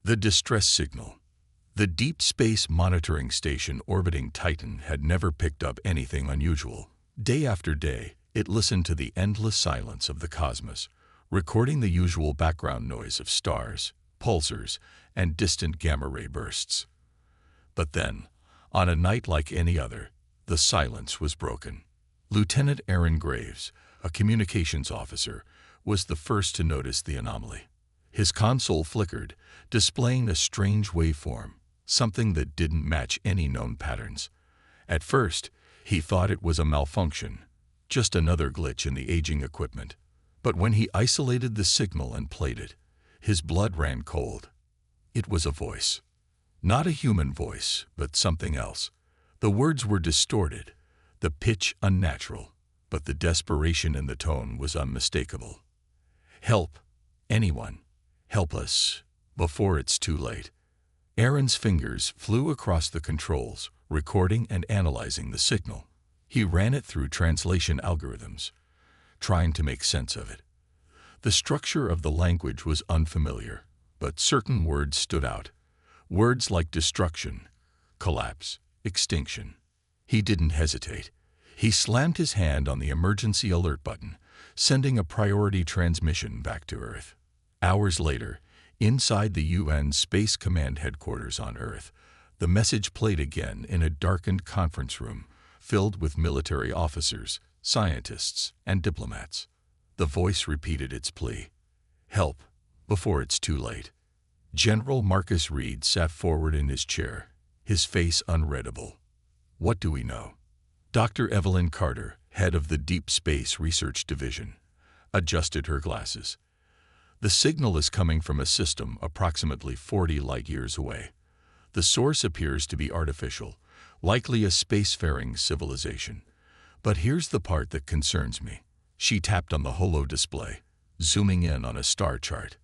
The distress signal. The deep space monitoring station orbiting Titan had never picked up anything unusual. Day after day, it listened to the endless silence of the cosmos, recording the usual background noise of stars, pulsars, and distant gamma-ray bursts. But then, on a night like any other, the silence was broken. Lieutenant Aaron Graves, a communications officer, was the first to notice the anomaly. His console flickered, displaying a strange waveform, something that didn't match any known patterns. At first, he thought it was a malfunction, just another glitch in the aging equipment. But when he isolated the signal and played it, his blood ran cold. It was a voice. Not a human voice, but something else. The words were distorted, the pitch unnatural, but the desperation in the tone was unmistakable. Help, anyone, help us, before it's too late. Aaron's fingers flew across the controls, recording and analyzing the signal. He ran it through translation algorithms, trying to make sense of it. The structure of the language was unfamiliar, but certain words stood out. Words like destruction, collapse, extinction. He didn't hesitate. He slammed his hand on the emergency alert button, sending a priority transmission back to Earth. Hours later, inside the UN Space Command headquarters on Earth, the message played again in a darkened conference room filled with military officers, scientists, and diplomats. The voice repeated its plea. Help, before it's too late. General Marcus Reed sat forward in his chair, his face unreadable. What do we know? Dr. Evelyn Carter, head of the Deep Space Research Division, adjusted her glasses. The signal is coming from a system approximately 40 light-years away. The source appears to be artificial, likely a spacefaring civilization. But here's the part that concerns me. She tapped on the holo display, zooming in on a star chart.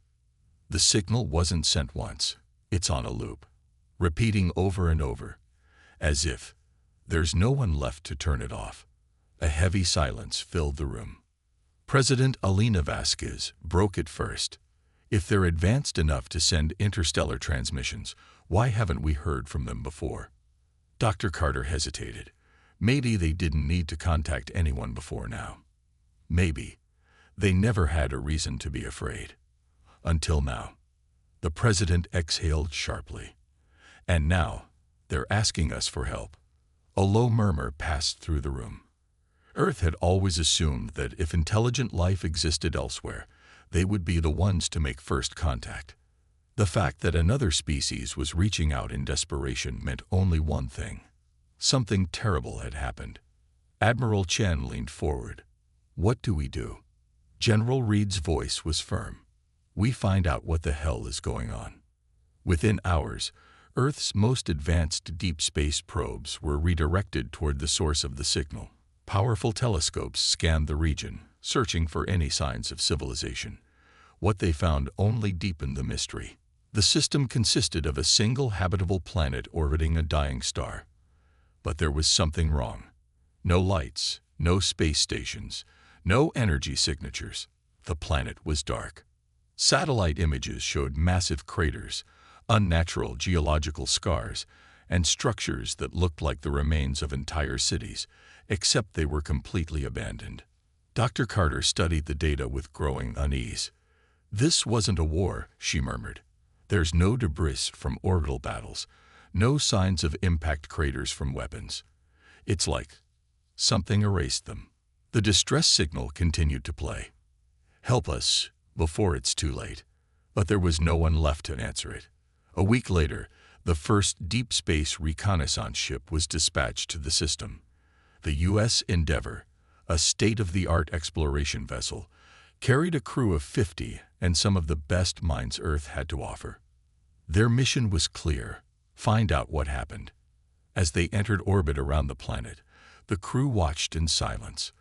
The signal wasn't sent once. It's on a loop, repeating over and over, as if there's no one left to turn it off. A heavy silence filled the room. President Alina Vasquez broke it first. If they're advanced enough to send interstellar transmissions, why haven't we heard from them before? Dr. Carter hesitated. Maybe they didn't need to contact anyone before now. Maybe they never had a reason to be afraid. Until now. The president exhaled sharply. And now, they're asking us for help. A low murmur passed through the room. Earth had always assumed that if intelligent life existed elsewhere, they would be the ones to make first contact. The fact that another species was reaching out in desperation meant only one thing. Something terrible had happened. Admiral Chen leaned forward. What do we do? General Reed's voice was firm. We find out what the hell is going on. Within hours, Earth's most advanced deep space probes were redirected toward the source of the signal. Powerful telescopes scanned the region, searching for any signs of civilization. What they found only deepened the mystery. The system consisted of a single habitable planet orbiting a dying star. But there was something wrong. No lights, no space stations, no energy signatures. The planet was dark. Satellite images showed massive craters, unnatural geological scars, and structures that looked like the remains of entire cities, except they were completely abandoned. Dr. Carter studied the data with growing unease. This wasn't a war, she murmured. There's no debris from orbital battles, no signs of impact craters from weapons. It's like something erased them. The distress signal continued to play. Help us, before it's too late. But there was no one left to answer it. A week later, the first deep space reconnaissance ship was dispatched to the system. The U.S. Endeavour, a state-of-the-art exploration vessel, carried a crew of 50 and some of the best minds Earth had to offer. Their mission was clear: find out what happened. As they entered orbit around the planet, the crew watched in silence.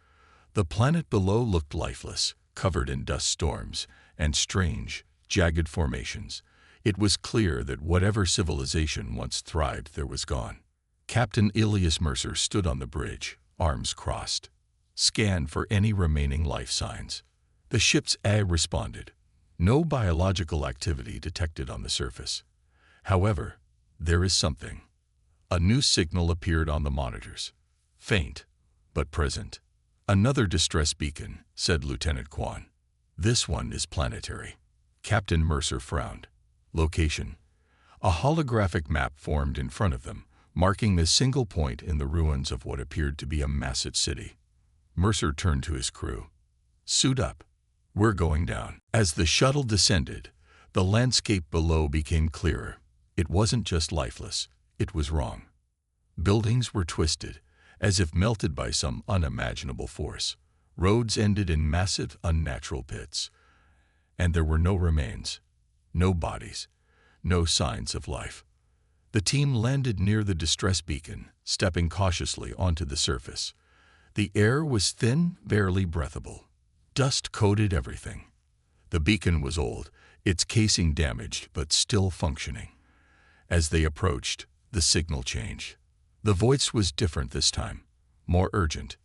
The planet below looked lifeless, covered in dust storms and strange, jagged formations. It was clear that whatever civilization once thrived there was gone. Captain Ilias Mercer stood on the bridge, arms crossed. Scanned for any remaining life signs. The ship's A responded. No biological activity detected on the surface. However, there is something. A new signal appeared on the monitors. Faint, but present. "Another distress beacon," said Lieutenant Kwan. "This one is planetary." Captain Mercer frowned. "Location." A holographic map formed in front of them, marking a single point in the ruins of what appeared to be a massive city. Mercer turned to his crew. "Suit up. We're going down." As the shuttle descended, the landscape below became clearer. It wasn't just lifeless, it was wrong. Buildings were twisted, as if melted by some unimaginable force. Roads ended in massive, unnatural pits. And there were no remains, no bodies, no signs of life. The team landed near the distress beacon, stepping cautiously onto the surface. The air was thin, barely breathable. Dust coated everything. The beacon was old, its casing damaged but still functioning. As they approached, the signal changed. The voice was different this time, more urgent.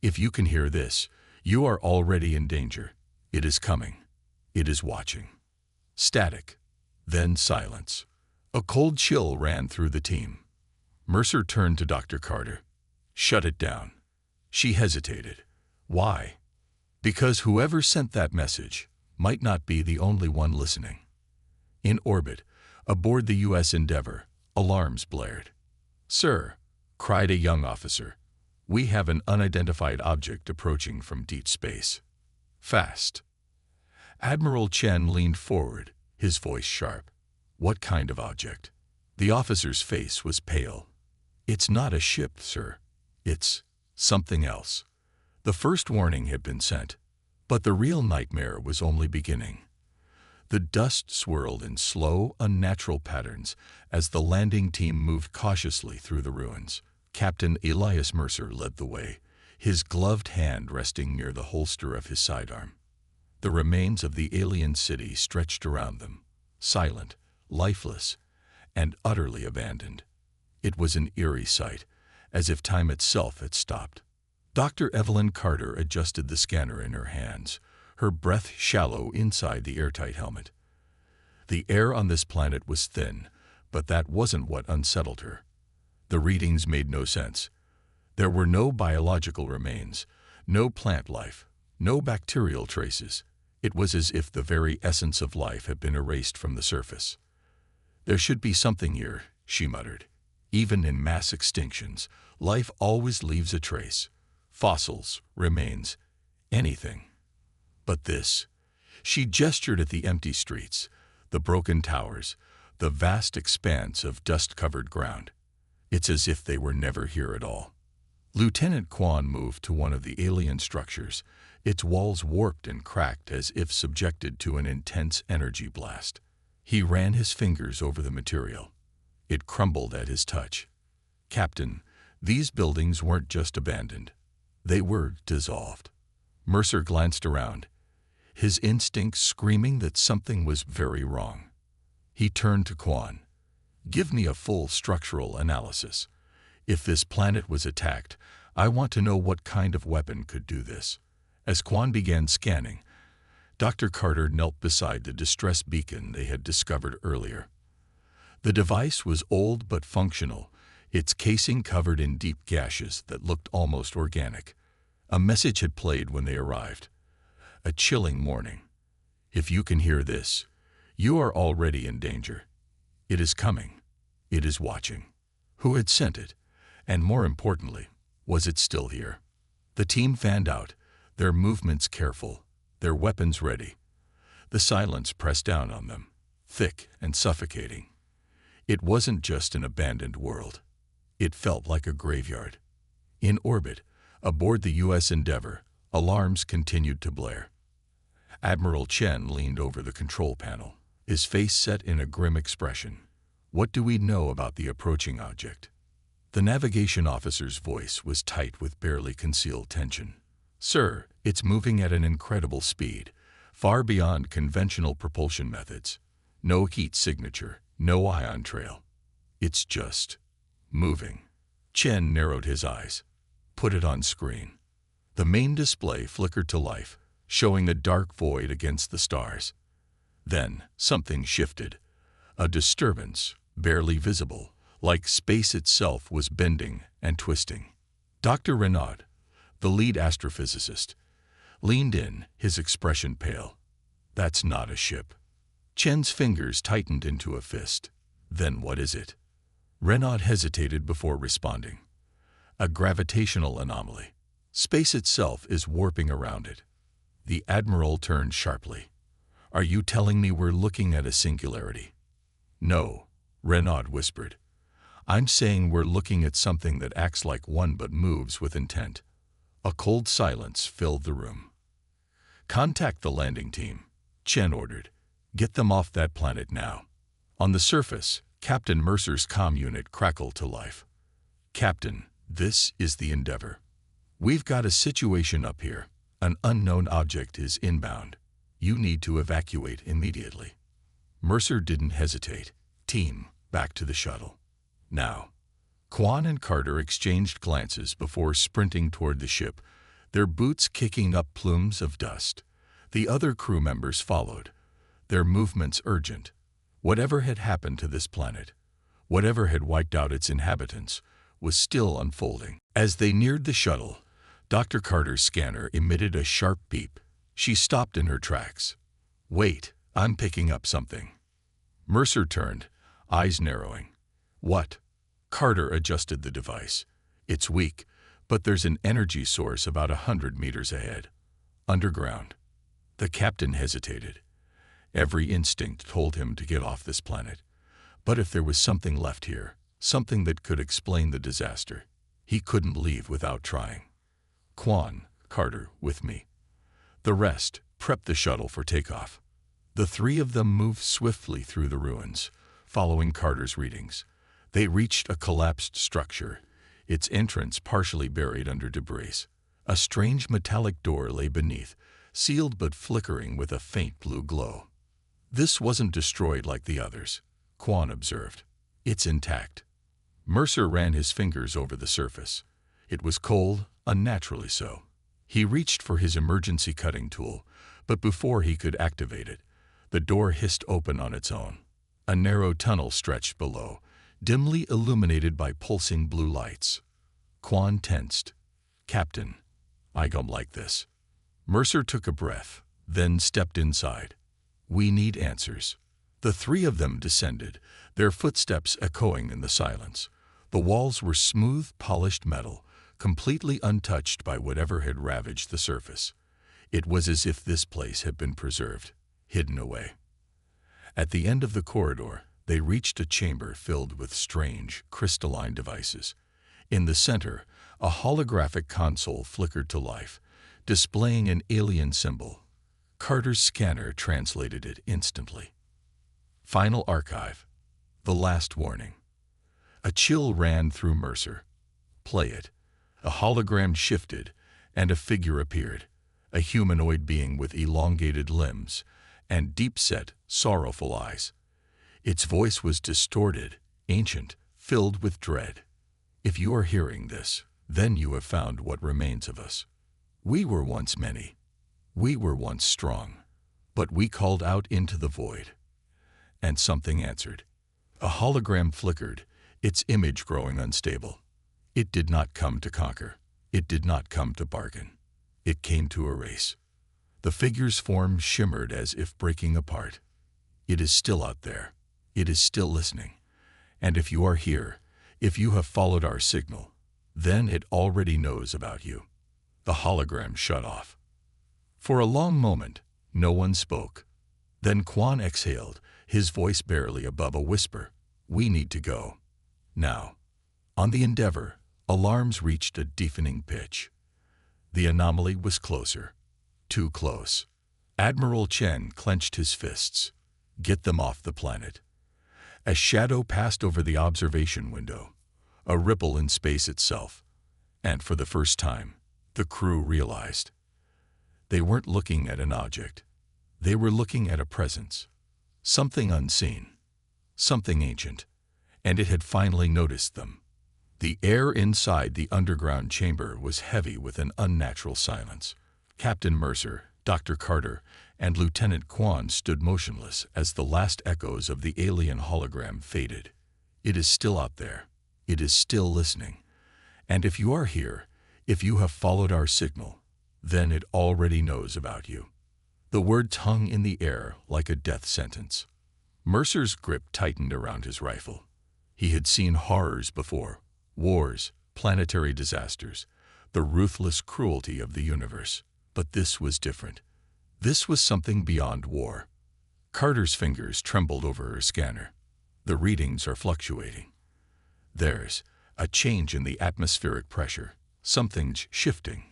"If you can hear this, you are already in danger. It is coming. It is watching." Static, then silence. A cold chill ran through the team. Mercer turned to Dr. Carter. "Shut it down." She hesitated. "Why?" "Because whoever sent that message might not be the only one listening." In orbit, aboard the U.S. Endeavour, alarms blared. "Sir," cried a young officer, "we have an unidentified object approaching from deep space. Fast." Admiral Chen leaned forward, his voice sharp. "What kind of object?" The officer's face was pale. "It's not a ship, sir. It's something else." The first warning had been sent, but the real nightmare was only beginning. The dust swirled in slow, unnatural patterns as the landing team moved cautiously through the ruins. Captain Elias Mercer led the way, his gloved hand resting near the holster of his sidearm. The remains of the alien city stretched around them, silent, lifeless, and utterly abandoned. It was an eerie sight, as if time itself had stopped. Dr. Evelyn Carter adjusted the scanner in her hands, her breath shallow inside the airtight helmet. The air on this planet was thin, but that wasn't what unsettled her. The readings made no sense. There were no biological remains, no plant life, no bacterial traces. It was as if the very essence of life had been erased from the surface. "There should be something here," she muttered. "Even in mass extinctions, life always leaves a trace. Fossils, remains, anything. But this." She gestured at the empty streets, the broken towers, the vast expanse of dust-covered ground. "It's as if they were never here at all." Lieutenant Kwan moved to one of the alien structures, its walls warped and cracked as if subjected to an intense energy blast. He ran his fingers over the material. It crumbled at his touch. "Captain, these buildings weren't just abandoned. They were dissolved." Mercer glanced around, his instincts screaming that something was very wrong. He turned to Kwan. "Give me a full structural analysis. If this planet was attacked, I want to know what kind of weapon could do this." As Kwan began scanning, Dr. Carter knelt beside the distress beacon they had discovered earlier. The device was old but functional, its casing covered in deep gashes that looked almost organic. A message had played when they arrived. A chilling warning. "If you can hear this, you are already in danger. It is coming. It is watching." Who had sent it? And more importantly, was it still here? The team fanned out, their movements careful, their weapons ready. The silence pressed down on them, thick and suffocating. It wasn't just an abandoned world. It felt like a graveyard. In orbit, aboard the U.S. Endeavour, alarms continued to blare. Admiral Chen leaned over the control panel, his face set in a grim expression. "What do we know about the approaching object?" The navigation officer's voice was tight with barely concealed tension. "Sir, it's moving at an incredible speed, far beyond conventional propulsion methods. No heat signature, no ion trail. It's just moving." Chen narrowed his eyes. "Put it on screen." The main display flickered to life, showing the dark void against the stars. Then something shifted. A disturbance, barely visible, like space itself was bending and twisting. Dr. Renaud, the lead astrophysicist, leaned in, his expression pale. That's not a ship. Chen's fingers tightened into a fist. Then what is it? Renaud hesitated before responding. A gravitational anomaly. Space itself is warping around it. The Admiral turned sharply. Are you telling me we're looking at a singularity? No, Renaud whispered. I'm saying we're looking at something that acts like one but moves with intent. A cold silence filled the room. Contact the landing team, Chen ordered. Get them off that planet now. On the surface, Captain Mercer's comm unit crackled to life. Captain, this is the Endeavor. We've got a situation up here. An unknown object is inbound. You need to evacuate immediately. Mercer didn't hesitate. Team, back to the shuttle. Now. Quan and Carter exchanged glances before sprinting toward the ship, their boots kicking up plumes of dust. The other crew members followed, their movements urgent. Whatever had happened to this planet, whatever had wiped out its inhabitants, was still unfolding. As they neared the shuttle, Dr. Carter's scanner emitted a sharp beep. She stopped in her tracks. Wait, I'm picking up something. Mercer turned, eyes narrowing. What? Carter adjusted the device. It's weak, but there's an energy source about 100 meters ahead. Underground. The captain hesitated. Every instinct told him to get off this planet. But if there was something left here, something that could explain the disaster, he couldn't leave without trying. Quan, Carter, with me. The rest, prep the shuttle for takeoff. The three of them moved swiftly through the ruins, following Carter's readings. They reached a collapsed structure, its entrance partially buried under debris. A strange metallic door lay beneath, sealed but flickering with a faint blue glow. This wasn't destroyed like the others, Quan observed. It's intact. Mercer ran his fingers over the surface. It was cold, unnaturally so. He reached for his emergency cutting tool, but before he could activate it, the door hissed open on its own. A narrow tunnel stretched below, dimly illuminated by pulsing blue lights. Quan tensed. Captain, I don't like this. Mercer took a breath, then stepped inside. We need answers. The three of them descended, their footsteps echoing in the silence. The walls were smooth, polished metal, completely untouched by whatever had ravaged the surface. It was as if this place had been preserved, hidden away. At the end of the corridor, they reached a chamber filled with strange, crystalline devices. In the center, a holographic console flickered to life, displaying an alien symbol. Carter's scanner translated it instantly. Final archive. The last warning. A chill ran through Mercer. Play it. A hologram shifted, and a figure appeared, a humanoid being with elongated limbs and deep-set, sorrowful eyes. Its voice was distorted, ancient, filled with dread. If you are hearing this, then you have found what remains of us. We were once many. We were once strong. But we called out into the void. And something answered. A hologram flickered, its image growing unstable. It did not come to conquer. It did not come to bargain. It came to erase. The figure's form shimmered as if breaking apart. It is still out there. It is still listening. And if you are here, if you have followed our signal, then it already knows about you. The hologram shut off. For a long moment, no one spoke. Then Quan exhaled, his voice barely above a whisper. We need to go. Now. On the Endeavor, alarms reached a deafening pitch. The anomaly was closer. Too close. Admiral Chen clenched his fists. Get them off the planet. A shadow passed over the observation window, a ripple in space itself. And for the first time, the crew realized. They weren't looking at an object. They were looking at a presence. Something unseen. Something ancient. And it had finally noticed them. The air inside the underground chamber was heavy with an unnatural silence. Captain Mercer, Dr. Carter and Lieutenant Quan stood motionless as the last echoes of the alien hologram faded. It is still out there. It is still listening. And if you are here, if you have followed our signal, then it already knows about you. The words hung in the air like a death sentence. Mercer's grip tightened around his rifle. He had seen horrors before: wars, planetary disasters, the ruthless cruelty of the universe. But this was different. This was something beyond war. Carter's fingers trembled over her scanner. The readings are fluctuating. There's a change in the atmospheric pressure. Something's shifting.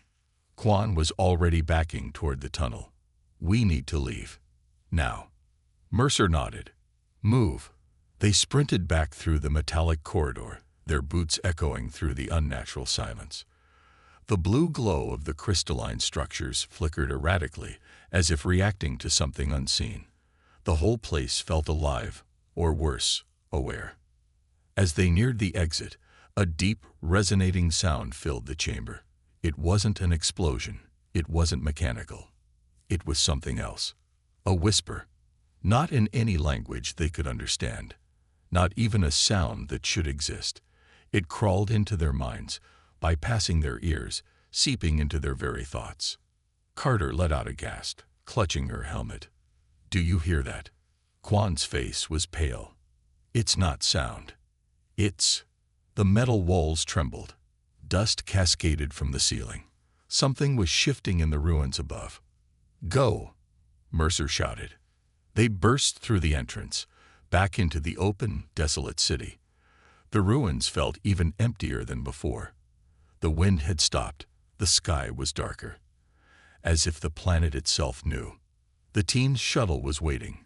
Quan was already backing toward the tunnel. We need to leave. Now. Mercer nodded. Move. They sprinted back through the metallic corridor, their boots echoing through the unnatural silence. The blue glow of the crystalline structures flickered erratically, as if reacting to something unseen. The whole place felt alive, or worse, aware. As they neared the exit, a deep, resonating sound filled the chamber. It wasn't an explosion. It wasn't mechanical. It was something else. A whisper. Not in any language they could understand. Not even a sound that should exist. It crawled into their minds, bypassing their ears, seeping into their very thoughts. Carter let out a gasp, clutching her helmet. Do you hear that? Quan's face was pale. It's not sound. It's... The metal walls trembled. Dust cascaded from the ceiling. Something was shifting in the ruins above. Go, Mercer shouted. They burst through the entrance, back into the open, desolate city. The ruins felt even emptier than before. The wind had stopped. The sky was darker. As if the planet itself knew. The team's shuttle was waiting.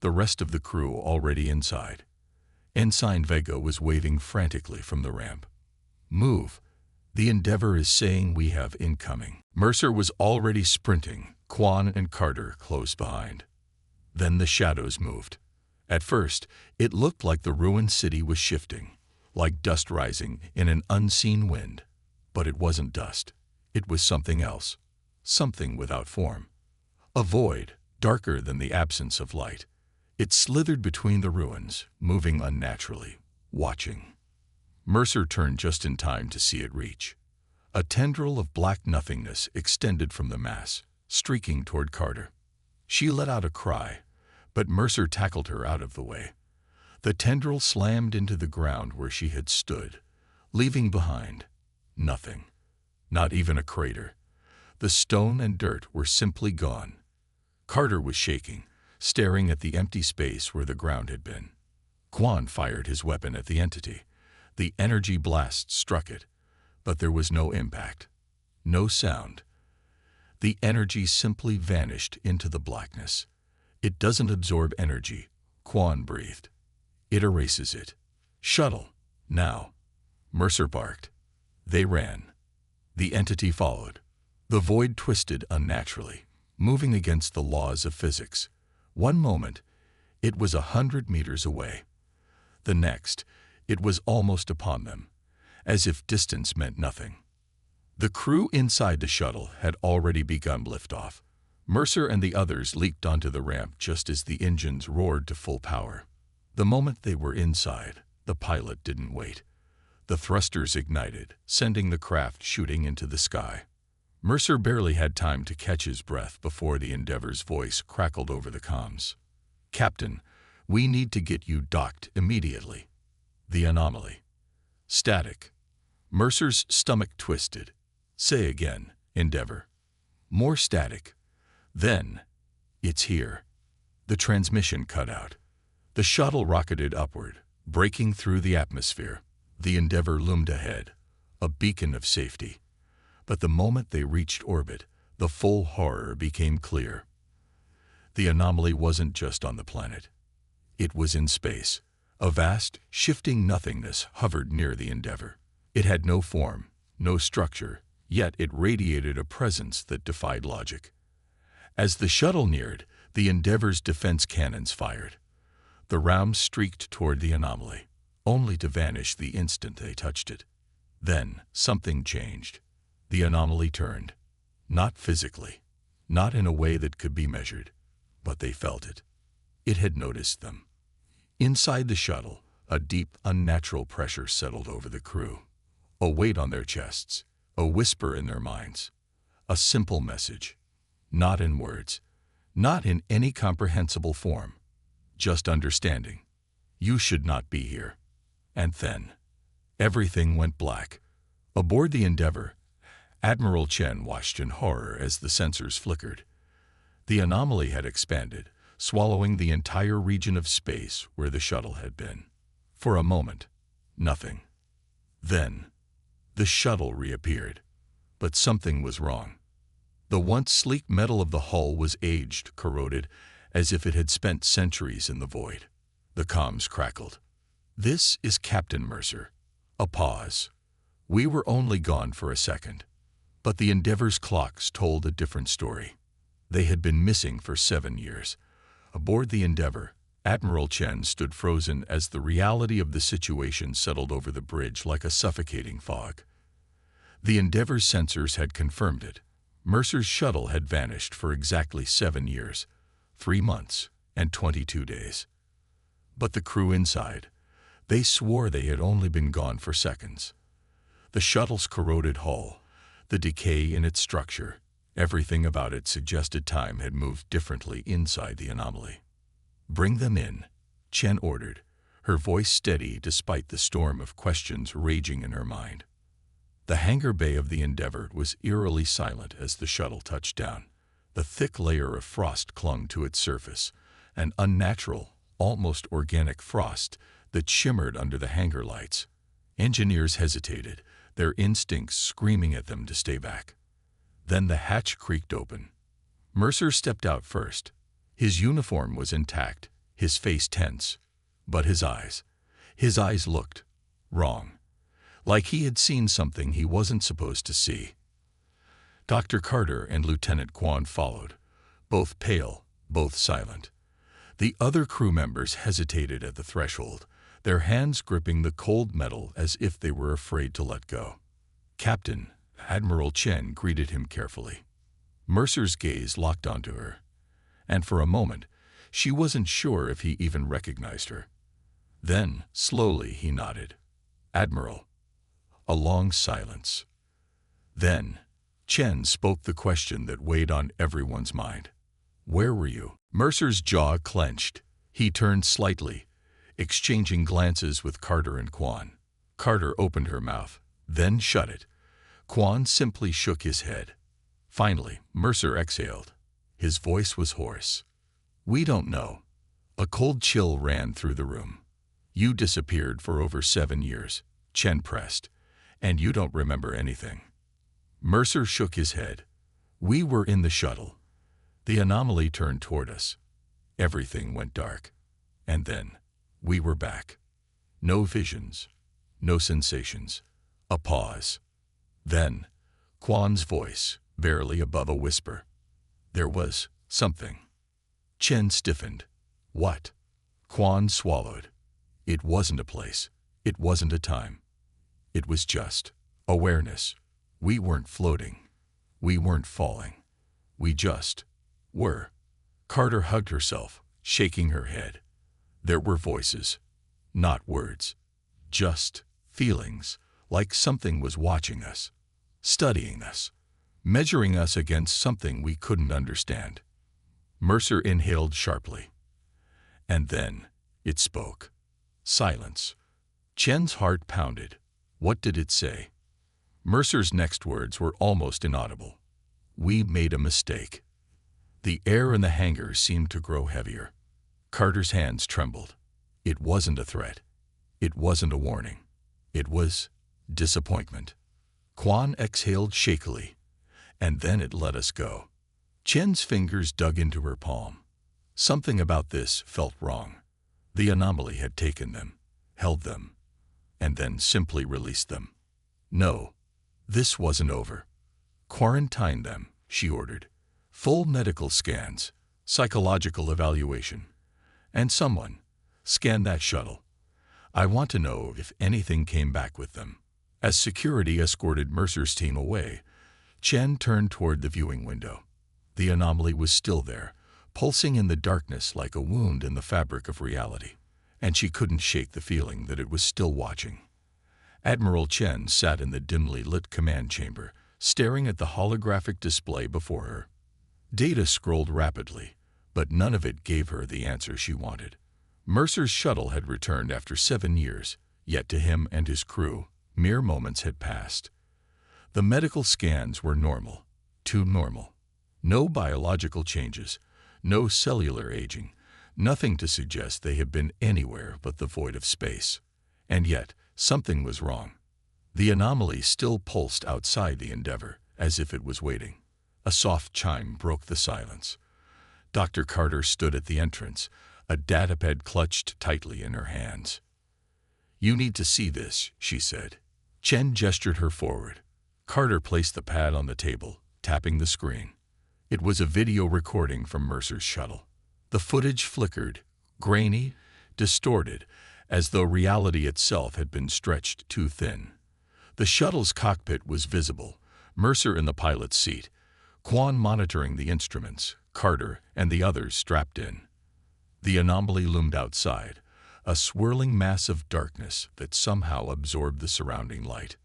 The rest of the crew already inside. Ensign Vega was waving frantically from the ramp. Move. The Endeavor is saying we have incoming. Mercer was already sprinting, Quan and Carter close behind. Then the shadows moved. At first, it looked like the ruined city was shifting, like dust rising in an unseen wind. But it wasn't dust. It was something else. Something without form. A void, darker than the absence of light. It slithered between the ruins, moving unnaturally, watching. Mercer turned just in time to see it reach. A tendril of black nothingness extended from the mass, streaking toward Carter. She let out a cry, but Mercer tackled her out of the way. The tendril slammed into the ground where she had stood, leaving behind nothing. Not even a crater. The stone and dirt were simply gone. Carter was shaking, staring at the empty space where the ground had been. Quan fired his weapon at the entity. The energy blast struck it, but there was no impact. No sound. The energy simply vanished into the blackness. It doesn't absorb energy, Quan breathed. It erases it. Shuttle, now. Mercer barked. They ran. The entity followed. The void twisted unnaturally, moving against the laws of physics. One moment, it was 100 meters away. The next, it was almost upon them, as if distance meant nothing. The crew inside the shuttle had already begun liftoff. Mercer and the others leaped onto the ramp just as the engines roared to full power. The moment they were inside, the pilot didn't wait. The thrusters ignited, sending the craft shooting into the sky. Mercer barely had time to catch his breath before the Endeavor's voice crackled over the comms. Captain, we need to get you docked immediately. The anomaly. Static. Mercer's stomach twisted. Say again, Endeavor. More static. Then, it's here. The transmission cut out. The shuttle rocketed upward, breaking through the atmosphere. The Endeavor loomed ahead, a beacon of safety. But the moment they reached orbit, the full horror became clear. The anomaly wasn't just on the planet. It was in space. A vast, shifting nothingness hovered near the Endeavor. It had no form, no structure, yet it radiated a presence that defied logic. As the shuttle neared, the Endeavor's defense cannons fired. The rounds streaked toward the anomaly, only to vanish the instant they touched it. Then, something changed. The anomaly turned. Not physically, not in a way that could be measured, but they felt it. It had noticed them. Inside the shuttle, a deep, unnatural pressure settled over the crew. A weight on their chests, a whisper in their minds. A simple message, not in words, not in any comprehensible form, just understanding. You should not be here. And then, everything went black. Aboard the Endeavour, Admiral Chen watched in horror as the sensors flickered. The anomaly had expanded, swallowing the entire region of space where the shuttle had been. For a moment, nothing. Then, the shuttle reappeared. But something was wrong. The once sleek metal of the hull was aged, corroded, as if it had spent centuries in the void. The comms crackled. "This is Captain Mercer." A pause. "We were only gone for a second." But the Endeavour's clocks told a different story. They had been missing for 7 years. Aboard the Endeavour, Admiral Chen stood frozen as the reality of the situation settled over the bridge like a suffocating fog. The Endeavour's sensors had confirmed it. Mercer's shuttle had vanished for exactly 7 years, 3 months, and 22 days. But the crew inside, they swore they had only been gone for seconds. The shuttle's corroded hull, the decay in its structure, everything about it suggested time had moved differently inside the anomaly. "Bring them in," Chen ordered, her voice steady despite the storm of questions raging in her mind. The hangar bay of the Endeavour was eerily silent as the shuttle touched down. The thick layer of frost clung to its surface, an unnatural, almost organic frost that shimmered under the hangar lights. Engineers hesitated, their instincts screaming at them to stay back. Then the hatch creaked open. Mercer stepped out first. His uniform was intact, his face tense, but his eyes looked wrong. Like he had seen something he wasn't supposed to see. Dr. Carter and Lieutenant Quan followed, both pale, both silent. The other crew members hesitated at the threshold, their hands gripping the cold metal as if they were afraid to let go. "Captain," Admiral Chen greeted him carefully. Mercer's gaze locked onto her, and for a moment, she wasn't sure if he even recognized her. Then, slowly, he nodded. "Admiral." A long silence. Then, Chen spoke the question that weighed on everyone's mind. "Where were you?" Mercer's jaw clenched. He turned slightly, exchanging glances with Carter and Quan. Carter opened her mouth, then shut it. Quan simply shook his head. Finally, Mercer exhaled. His voice was hoarse. "We don't know." A cold chill ran through the room. "You disappeared for over 7 years," Chen pressed. "And you don't remember anything." Mercer shook his head. "We were in the shuttle. The anomaly turned toward us. Everything went dark. And then, we were back. No visions, no sensations. A pause. Then, Quan's voice, barely above a whisper. There was something." Chen stiffened. "What?" Quan swallowed. "It wasn't a place. It wasn't a time. It was just awareness. We weren't floating. We weren't falling. We just were." Carter hugged herself, shaking her head. There were voices, not words. Just feelings, like something was watching us, studying us, measuring us against something we couldn't understand. Mercer inhaled sharply. And then it spoke. Silence. Chen's heart pounded. What did it say? Mercer's next words were almost inaudible. "We made a mistake." The air in the hangar seemed to grow heavier. Carter's hands trembled. It wasn't a threat. It wasn't a warning. It was disappointment. Quan exhaled shakily, and then it let us go. Chen's fingers dug into her palm. Something about this felt wrong. The anomaly had taken them, held them, and then simply released them. No, this wasn't over. "Quarantine them," she ordered. "Full medical scans, psychological evaluation. And someone, scan that shuttle. I want to know if anything came back with them." As security escorted Mercer's team away, Chen turned toward the viewing window. The anomaly was still there, pulsing in the darkness like a wound in the fabric of reality, and she couldn't shake the feeling that it was still watching. Admiral Chen sat in the dimly lit command chamber, staring at the holographic display before her. Data scrolled rapidly, but none of it gave her the answer she wanted. Mercer's shuttle had returned after 7 years, yet to him and his crew, mere moments had passed. The medical scans were normal, too normal. No biological changes, no cellular aging, nothing to suggest they had been anywhere but the void of space. And yet, something was wrong. The anomaly still pulsed outside the Endeavor, as if it was waiting. A soft chime broke the silence. Dr. Carter stood at the entrance, a datapad clutched tightly in her hands. "You need to see this," she said. Chen gestured her forward. Carter placed the pad on the table, tapping the screen. It was a video recording from Mercer's shuttle. The footage flickered, grainy, distorted, as though reality itself had been stretched too thin. The shuttle's cockpit was visible, Mercer in the pilot's seat, Quan monitoring the instruments, Carter and the others strapped in. The anomaly loomed outside, a swirling mass of darkness that somehow absorbed the surrounding light.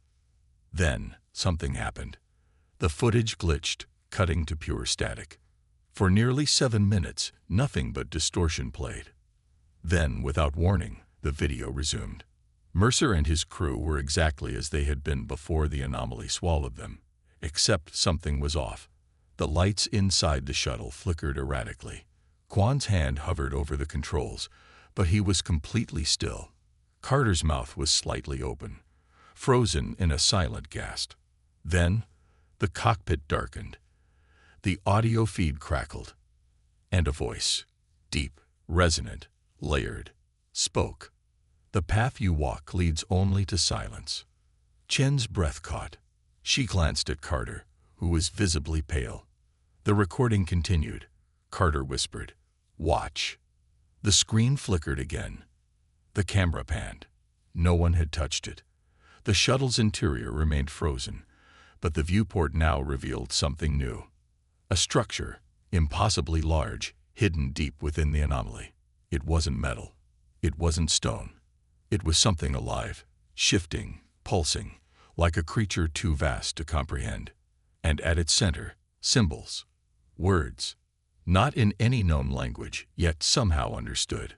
Then, something happened. The footage glitched, cutting to pure static. For nearly 7 minutes, nothing but distortion played. Then, without warning, the video resumed. Mercer and his crew were exactly as they had been before the anomaly swallowed them, except something was off. The lights inside the shuttle flickered erratically. Quan's hand hovered over the controls, but he was completely still. Carter's mouth was slightly open, frozen in a silent gasp. Then, the cockpit darkened. The audio feed crackled, and a voice, deep, resonant, layered, spoke. "The path you walk leads only to silence." Chen's breath caught. She glanced at Carter, who was visibly pale. The recording continued. Carter whispered, "Watch." The screen flickered again. The camera panned. No one had touched it. The shuttle's interior remained frozen, but the viewport now revealed something new. A structure, impossibly large, hidden deep within the anomaly. It wasn't metal. It wasn't stone. It was something alive, shifting, pulsing, like a creature too vast to comprehend. And at its center, symbols, words, not in any known language, yet somehow understood.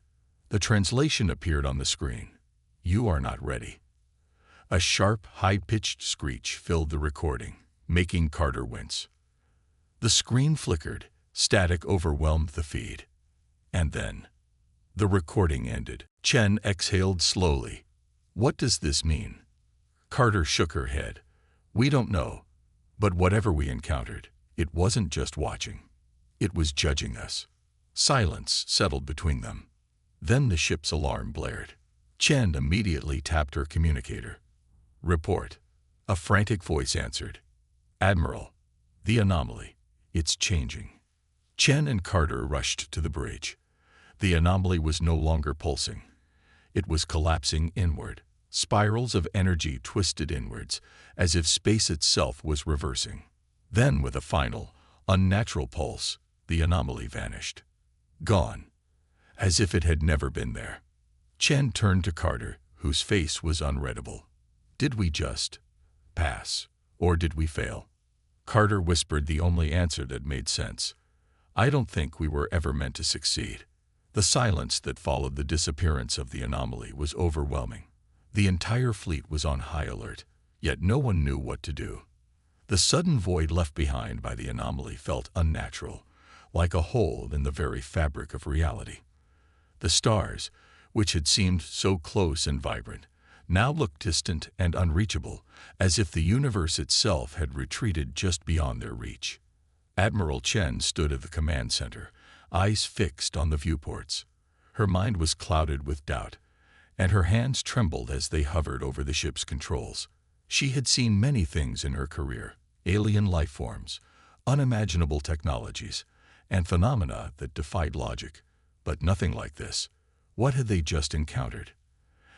The translation appeared on the screen. "You are not ready." A sharp, high-pitched screech filled the recording, making Carter wince. The screen flickered, static overwhelmed the feed. And then, the recording ended. Chen exhaled slowly. "What does this mean?" Carter shook her head. "We don't know. But whatever we encountered, it wasn't just watching. It was judging us." Silence settled between them. Then the ship's alarm blared. Chen immediately tapped her communicator. "Report." A frantic voice answered. "Admiral, the anomaly. It's changing." Chen and Carter rushed to the bridge. The anomaly was no longer pulsing. It was collapsing inward. Spirals of energy twisted inwards, as if space itself was reversing. Then, with a final, unnatural pulse, the anomaly vanished. Gone, as if it had never been there. Chen turned to Carter, whose face was unreadable. "Did we just pass, or did we fail?" Carter whispered the only answer that made sense. "I don't think we were ever meant to succeed." The silence that followed the disappearance of the anomaly was overwhelming. The entire fleet was on high alert, yet no one knew what to do. The sudden void left behind by the anomaly felt unnatural, like a hole in the very fabric of reality. The stars, which had seemed so close and vibrant, now looked distant and unreachable, as if the universe itself had retreated just beyond their reach. Admiral Chen stood at the command center, eyes fixed on the viewports. Her mind was clouded with doubt, and her hands trembled as they hovered over the ship's controls. She had seen many things in her career: alien life forms, unimaginable technologies, and phenomena that defied logic. But nothing like this. What had they just encountered?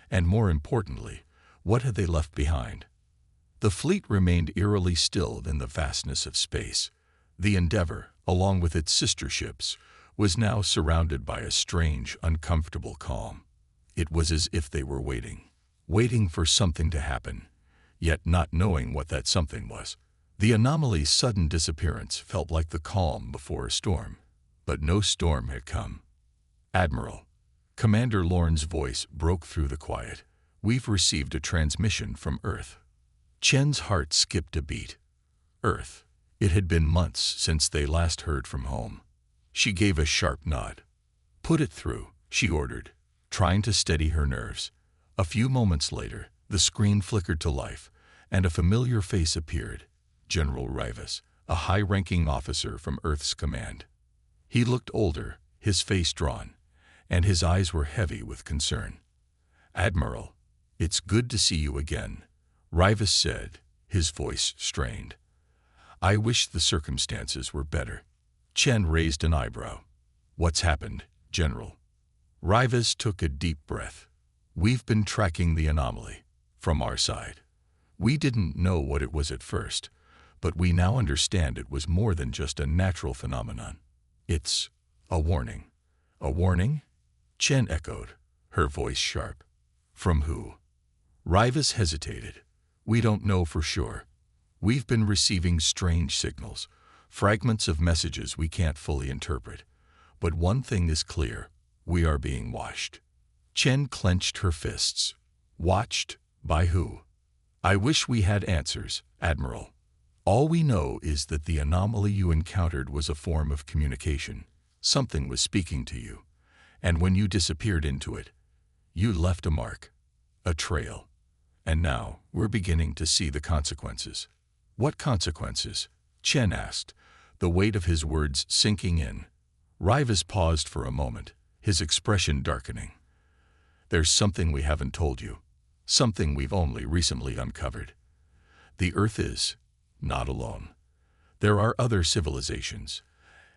And more importantly, what had they left behind? The fleet remained eerily still in the vastness of space. The Endeavor, along with its sister ships, was now surrounded by a strange, uncomfortable calm. It was as if they were waiting for something to happen, yet not knowing what that something was. The anomaly's sudden disappearance felt like the calm before a storm, but no storm had come. "Admiral," Commander Lorne's voice broke through the quiet. "We've received a transmission from Earth." Chen's heart skipped a beat. Earth. It had been months since they last heard from home. She gave a sharp nod. "Put it through," she ordered, trying to steady her nerves. A few moments later, the screen flickered to life, and a familiar face appeared. General Rivas, a high-ranking officer from Earth's command. He looked older, his face drawn, and his eyes were heavy with concern. "Admiral, it's good to see you again," Rivas said, his voice strained. "I wish the circumstances were better." Chen raised an eyebrow. "What's happened, General?" Rivas took a deep breath. "We've been tracking the anomaly from our side. We didn't know what it was at first, but we now understand it was more than just a natural phenomenon. It's a warning." "A warning?" Chen echoed, her voice sharp. "From who?" Rivas hesitated. "We don't know for sure. We've been receiving strange signals, fragments of messages we can't fully interpret. But one thing is clear, we are being watched." Chen clenched her fists. "Watched? By who?" "I wish we had answers, Admiral. All we know is that the anomaly you encountered was a form of communication. Something was speaking to you. And when you disappeared into it, you left a mark, a trail. And now we're beginning to see the consequences." "What consequences?" Chen asked, the weight of his words sinking in. Rivas paused for a moment, his expression darkening. "There's something we haven't told you, something we've only recently uncovered. The Earth is not alone. There are other civilizations,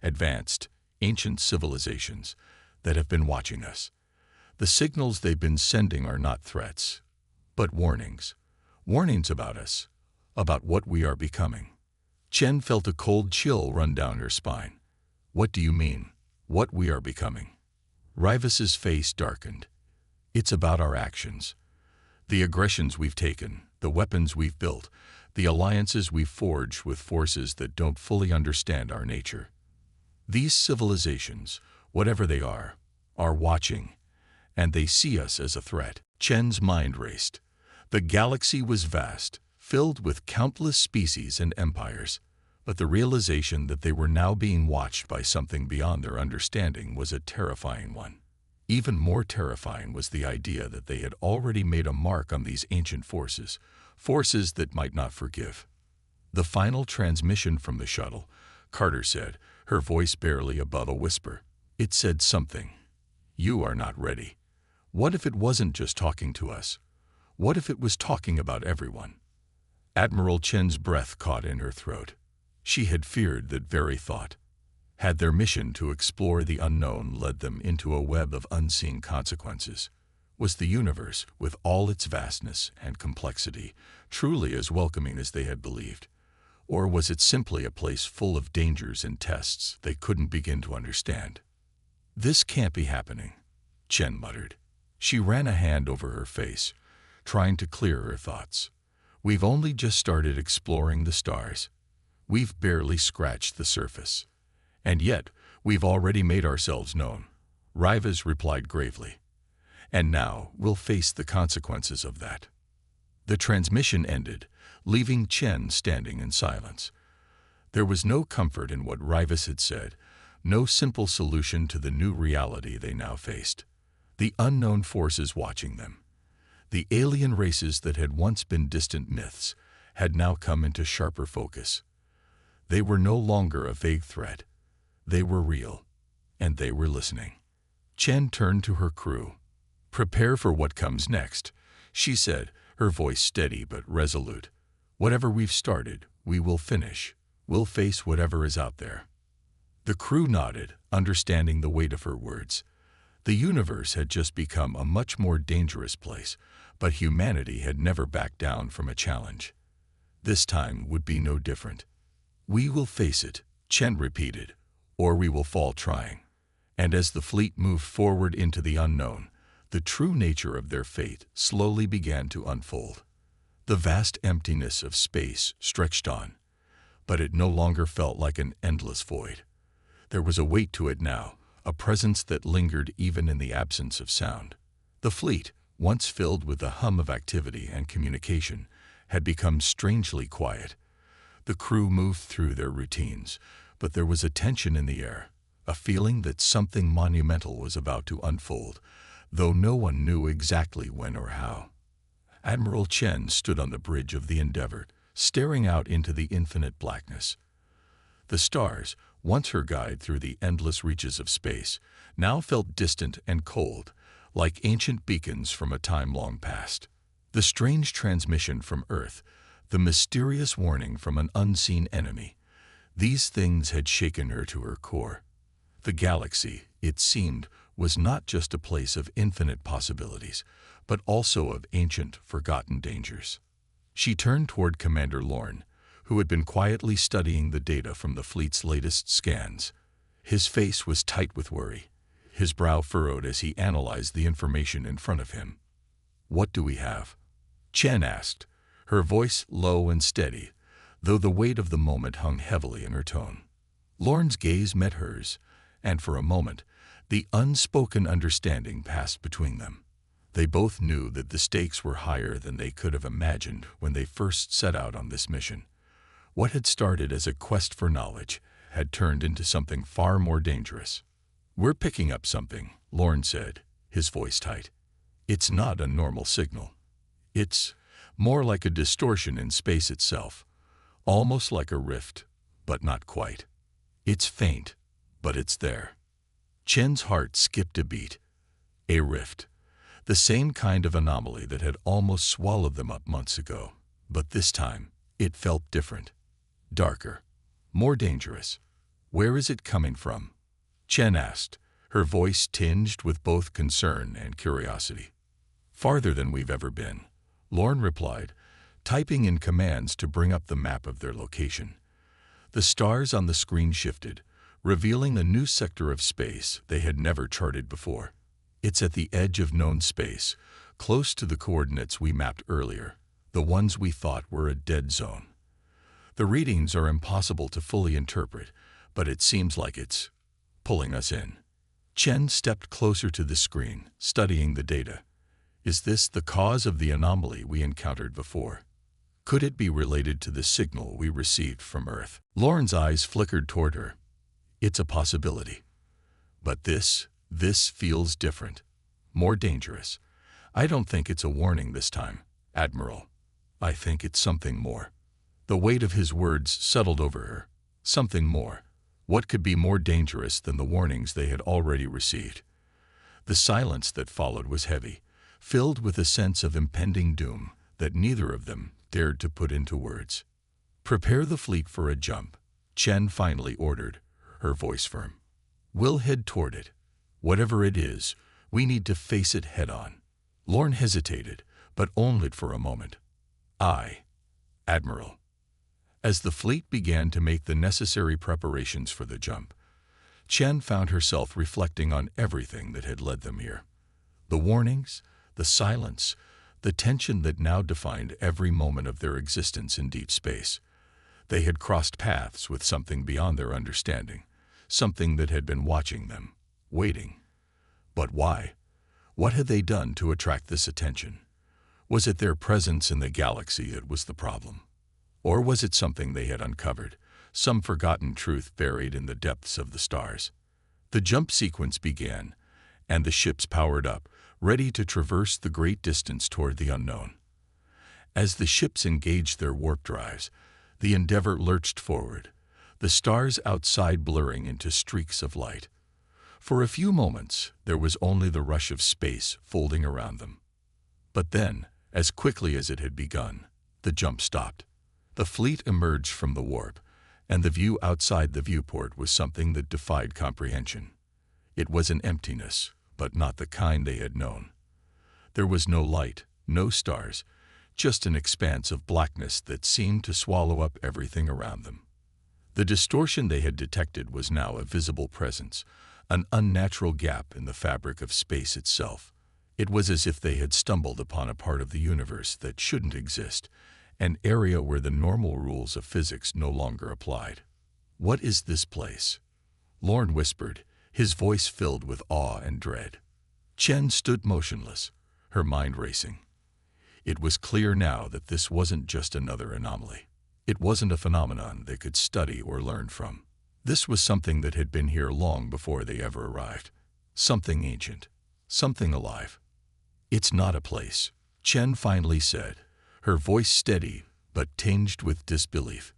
advanced, ancient civilizations, that have been watching us. The signals they've been sending are not threats, but warnings. Warnings about us, about what we are becoming." Chen felt a cold chill run down her spine. "What do you mean, what we are becoming?" Rivas's face darkened. "It's about our actions. The aggressions we've taken, the weapons we've built, the alliances we've forged with forces that don't fully understand our nature. These civilizations, whatever they are watching, and they see us as a threat." Chen's mind raced. The galaxy was vast, filled with countless species and empires, but the realization that they were now being watched by something beyond their understanding was a terrifying one. Even more terrifying was the idea that they had already made a mark on these ancient forces, forces that might not forgive. "The final transmission from the shuttle," Carter said, her voice barely above a whisper. "It said something. You are not ready. What if it wasn't just talking to us? What if it was talking about everyone?" Admiral Chen's breath caught in her throat. She had feared that very thought. Had their mission to explore the unknown led them into a web of unseen consequences? Was the universe, with all its vastness and complexity, truly as welcoming as they had believed? Or was it simply a place full of dangers and tests they couldn't begin to understand? "This can't be happening," Chen muttered. She ran a hand over her face, trying to clear her thoughts. "We've only just started exploring the stars. We've barely scratched the surface. And yet, we've already made ourselves known," Rivas replied gravely. "And now we'll face the consequences of that." The transmission ended, leaving Chen standing in silence. There was no comfort in what Rivas had said, no simple solution to the new reality they now faced. The unknown forces watching them, the alien races that had once been distant myths, had now come into sharper focus. They were no longer a vague threat. They were real, and they were listening. Chen turned to her crew. "Prepare for what comes next," she said, her voice steady but resolute. "Whatever we've started, we will finish. We'll face whatever is out there." The crew nodded, understanding the weight of her words. The universe had just become a much more dangerous place, but humanity had never backed down from a challenge. This time would be no different. "We will face it," Chen repeated, "Or we will fall trying." And as the fleet moved forward into the unknown, the true nature of their fate slowly began to unfold. The vast emptiness of space stretched on, but it no longer felt like an endless void. There was a weight to it now, a presence that lingered even in the absence of sound. The fleet, once filled with the hum of activity and communication, had become strangely quiet. The crew moved through their routines, but there was a tension in the air, a feeling that something monumental was about to unfold, though no one knew exactly when or how. Admiral Chen stood on the bridge of the Endeavour, staring out into the infinite blackness. The stars, once her guide through the endless reaches of space, now felt distant and cold, like ancient beacons from a time long past. The strange transmission from Earth, the mysterious warning from an unseen enemy, these things had shaken her to her core. The galaxy, it seemed, was not just a place of infinite possibilities, but also of ancient, forgotten dangers. She turned toward Commander Lorne, who had been quietly studying the data from the fleet's latest scans. His face was tight with worry, his brow furrowed as he analyzed the information in front of him. "What do we have?" Chen asked, her voice low and steady, though the weight of the moment hung heavily in her tone. Lorne's gaze met hers, and for a moment, the unspoken understanding passed between them. They both knew that the stakes were higher than they could have imagined when they first set out on this mission. What had started as a quest for knowledge had turned into something far more dangerous. "We're picking up something," Lorne said, his voice tight. "It's not a normal signal. It's more like a distortion in space itself, almost like a rift, but not quite. It's faint, but it's there." Chen's heart skipped a beat. A rift. The same kind of anomaly that had almost swallowed them up months ago. But this time, it felt different. Darker. More dangerous. "Where is it coming from?" Chen asked, her voice tinged with both concern and curiosity. "Farther than we've ever been," Lorne replied, typing in commands to bring up the map of their location. The stars on the screen shifted, revealing a new sector of space they had never charted before. "It's at the edge of known space, close to the coordinates we mapped earlier, the ones we thought were a dead zone. The readings are impossible to fully interpret, but it seems like it's pulling us in." Chen stepped closer to the screen, studying the data. "Is this the cause of the anomaly we encountered before? Could it be related to the signal we received from Earth?" Lorne's eyes flickered toward her. "It's a possibility. But this feels different. More dangerous. I don't think it's a warning this time, Admiral. I think it's something more." The weight of his words settled over her. Something more. What could be more dangerous than the warnings they had already received? The silence that followed was heavy, filled with a sense of impending doom that neither of them dared to put into words. "Prepare the fleet for a jump," Chen finally ordered, her voice firm. "We'll head toward it. Whatever it is, we need to face it head-on." Lorne hesitated, but only for a moment. "Aye, Admiral." As the fleet began to make the necessary preparations for the jump, Chen found herself reflecting on everything that had led them here. The warnings, the silence, the tension that now defined every moment of their existence in deep space. They had crossed paths with something beyond their understanding, something that had been watching them, waiting. But why? What had they done to attract this attention? Was it their presence in the galaxy that was the problem? Or was it something they had uncovered, some forgotten truth buried in the depths of the stars? The jump sequence began, and the ships powered up, ready to traverse the great distance toward the unknown. As the ships engaged their warp drives, the Endeavour lurched forward, the stars outside blurring into streaks of light. For a few moments, there was only the rush of space folding around them. But then, as quickly as it had begun, the jump stopped. The fleet emerged from the warp, and the view outside the viewport was something that defied comprehension. It was an emptiness, but not the kind they had known. There was no light, no stars, just an expanse of blackness that seemed to swallow up everything around them. The distortion they had detected was now a visible presence, an unnatural gap in the fabric of space itself. It was as if they had stumbled upon a part of the universe that shouldn't exist, an area where the normal rules of physics no longer applied. "What is this place?" Lorne whispered, his voice filled with awe and dread. Chen stood motionless, her mind racing. It was clear now that this wasn't just another anomaly. It wasn't a phenomenon they could study or learn from. This was something that had been here long before they ever arrived. Something ancient. Something alive. "It's not a place," Chen finally said, her voice steady but tinged with disbelief.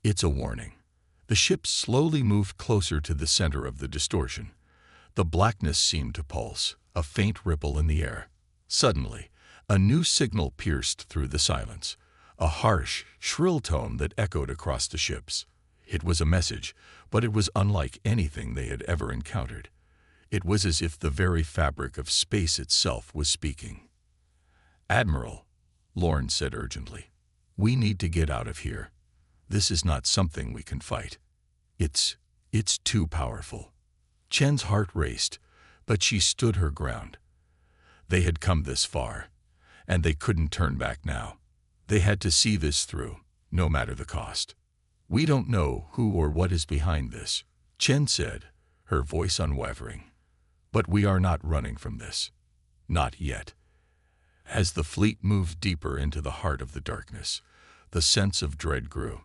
"It's a warning." The ship slowly moved closer to the center of the distortion. The blackness seemed to pulse, a faint ripple in the air. Suddenly, a new signal pierced through the silence, a harsh, shrill tone that echoed across the ships. It was a message, but it was unlike anything they had ever encountered. It was as if the very fabric of space itself was speaking. "Admiral," Lorne said urgently, "we need to get out of here. This is not something we can fight. It's too powerful." Chen's heart raced, but she stood her ground. They had come this far, and they couldn't turn back now. They had to see this through, no matter the cost. "We don't know who or what is behind this," Chen said, her voice unwavering. "But we are not running from this. Not yet." As the fleet moved deeper into the heart of the darkness, the sense of dread grew.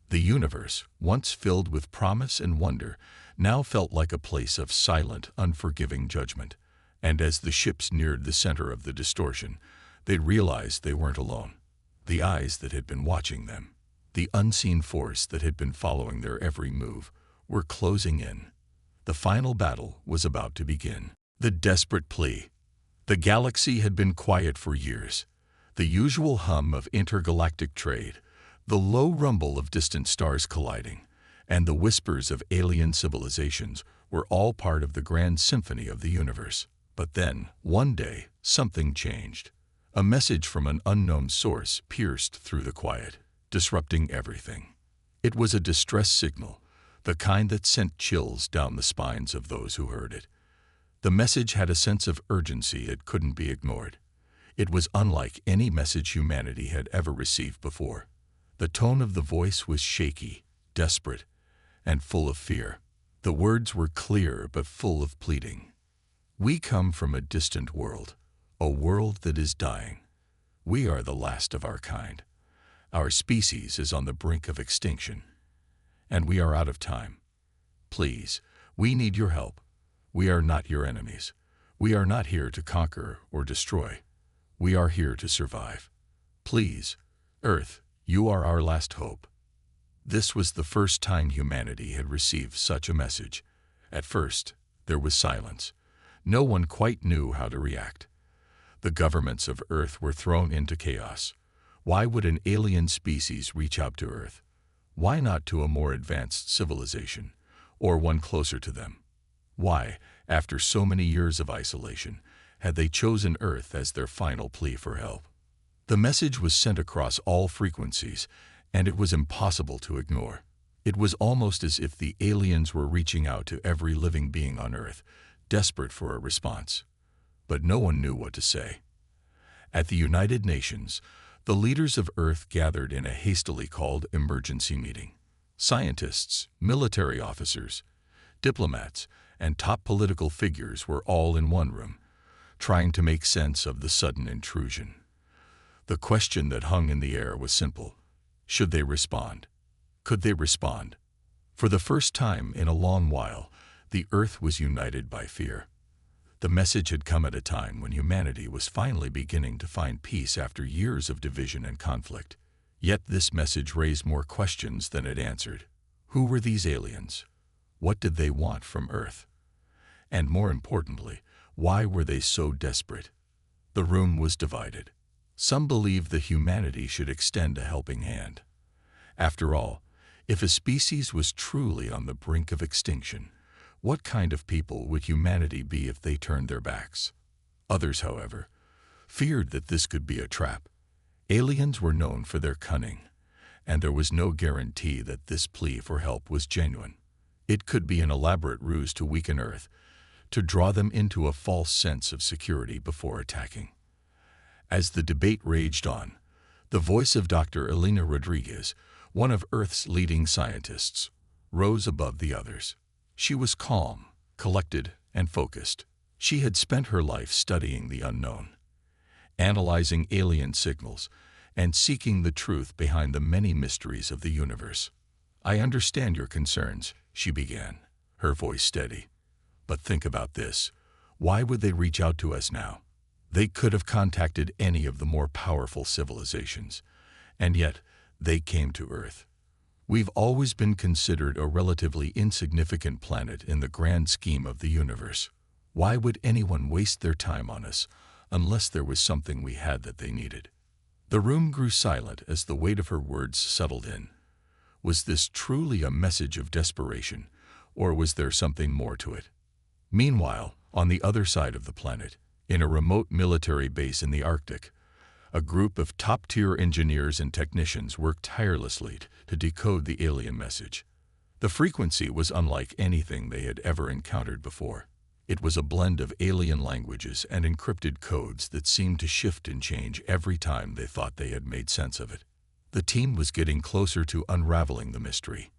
The universe, once filled with promise and wonder, now felt like a place of silent, unforgiving judgment. And as the ships neared the center of the distortion, they realized they weren't alone. The eyes that had been watching them, the unseen force that had been following their every move, were closing in. The final battle was about to begin. The desperate plea. The galaxy had been quiet for years. The usual hum of intergalactic trade, the low rumble of distant stars colliding, and the whispers of alien civilizations were all part of the grand symphony of the universe. But then, one day, something changed. A message from an unknown source pierced through the quiet, disrupting everything. It was a distress signal, the kind that sent chills down the spines of those who heard it. The message had a sense of urgency that couldn't be ignored. It was unlike any message humanity had ever received before. The tone of the voice was shaky, desperate, and full of fear. The words were clear but full of pleading. "We come from a distant world, a world that is dying. We are the last of our kind. Our species is on the brink of extinction, and we are out of time. Please, we need your help. We are not your enemies. We are not here to conquer or destroy. We are here to survive. Please, Earth, you are our last hope." This was the first time humanity had received such a message. At first, there was silence. No one quite knew how to react. The governments of Earth were thrown into chaos. Why would an alien species reach out to Earth? Why not to a more advanced civilization, or one closer to them? Why, after so many years of isolation, had they chosen Earth as their final plea for help? The message was sent across all frequencies, and it was impossible to ignore. It was almost as if the aliens were reaching out to every living being on Earth, desperate for a response. But no one knew what to say. At the United Nations, the leaders of Earth gathered in a hastily called emergency meeting. Scientists, military officers, diplomats, and top political figures were all in one room, trying to make sense of the sudden intrusion. The question that hung in the air was simple. Should they respond? Could they respond? For the first time in a long while, the Earth was united by fear. The message had come at a time when humanity was finally beginning to find peace after years of division and conflict. Yet this message raised more questions than it answered. Who were these aliens? What did they want from Earth? And more importantly, why were they so desperate? The room was divided. Some believed that humanity should extend a helping hand. After all, if a species was truly on the brink of extinction, what kind of people would humanity be if they turned their backs? Others, however, feared that this could be a trap. Aliens were known for their cunning, and there was no guarantee that this plea for help was genuine. It could be an elaborate ruse to weaken Earth, to draw them into a false sense of security before attacking. As the debate raged on, the voice of Dr. Elena Rodriguez, one of Earth's leading scientists, rose above the others. She was calm, collected, and focused. She had spent her life studying the unknown, analyzing alien signals, and seeking the truth behind the many mysteries of the universe. "I understand your concerns," she began, her voice steady. "But think about this. Why would they reach out to us now? They could have contacted any of the more powerful civilizations, and yet they came to Earth. We've always been considered a relatively insignificant planet in the grand scheme of the universe. Why would anyone waste their time on us unless there was something we had that they needed?" The room grew silent as the weight of her words settled in. Was this truly a message of desperation, or was there something more to it? Meanwhile, on the other side of the planet, in a remote military base in the Arctic, a group of top-tier engineers and technicians worked tirelessly to decode the alien message. The frequency was unlike anything they had ever encountered before. It was a blend of alien languages and encrypted codes that seemed to shift and change every time they thought they had made sense of it. The team was getting closer to unraveling the mystery.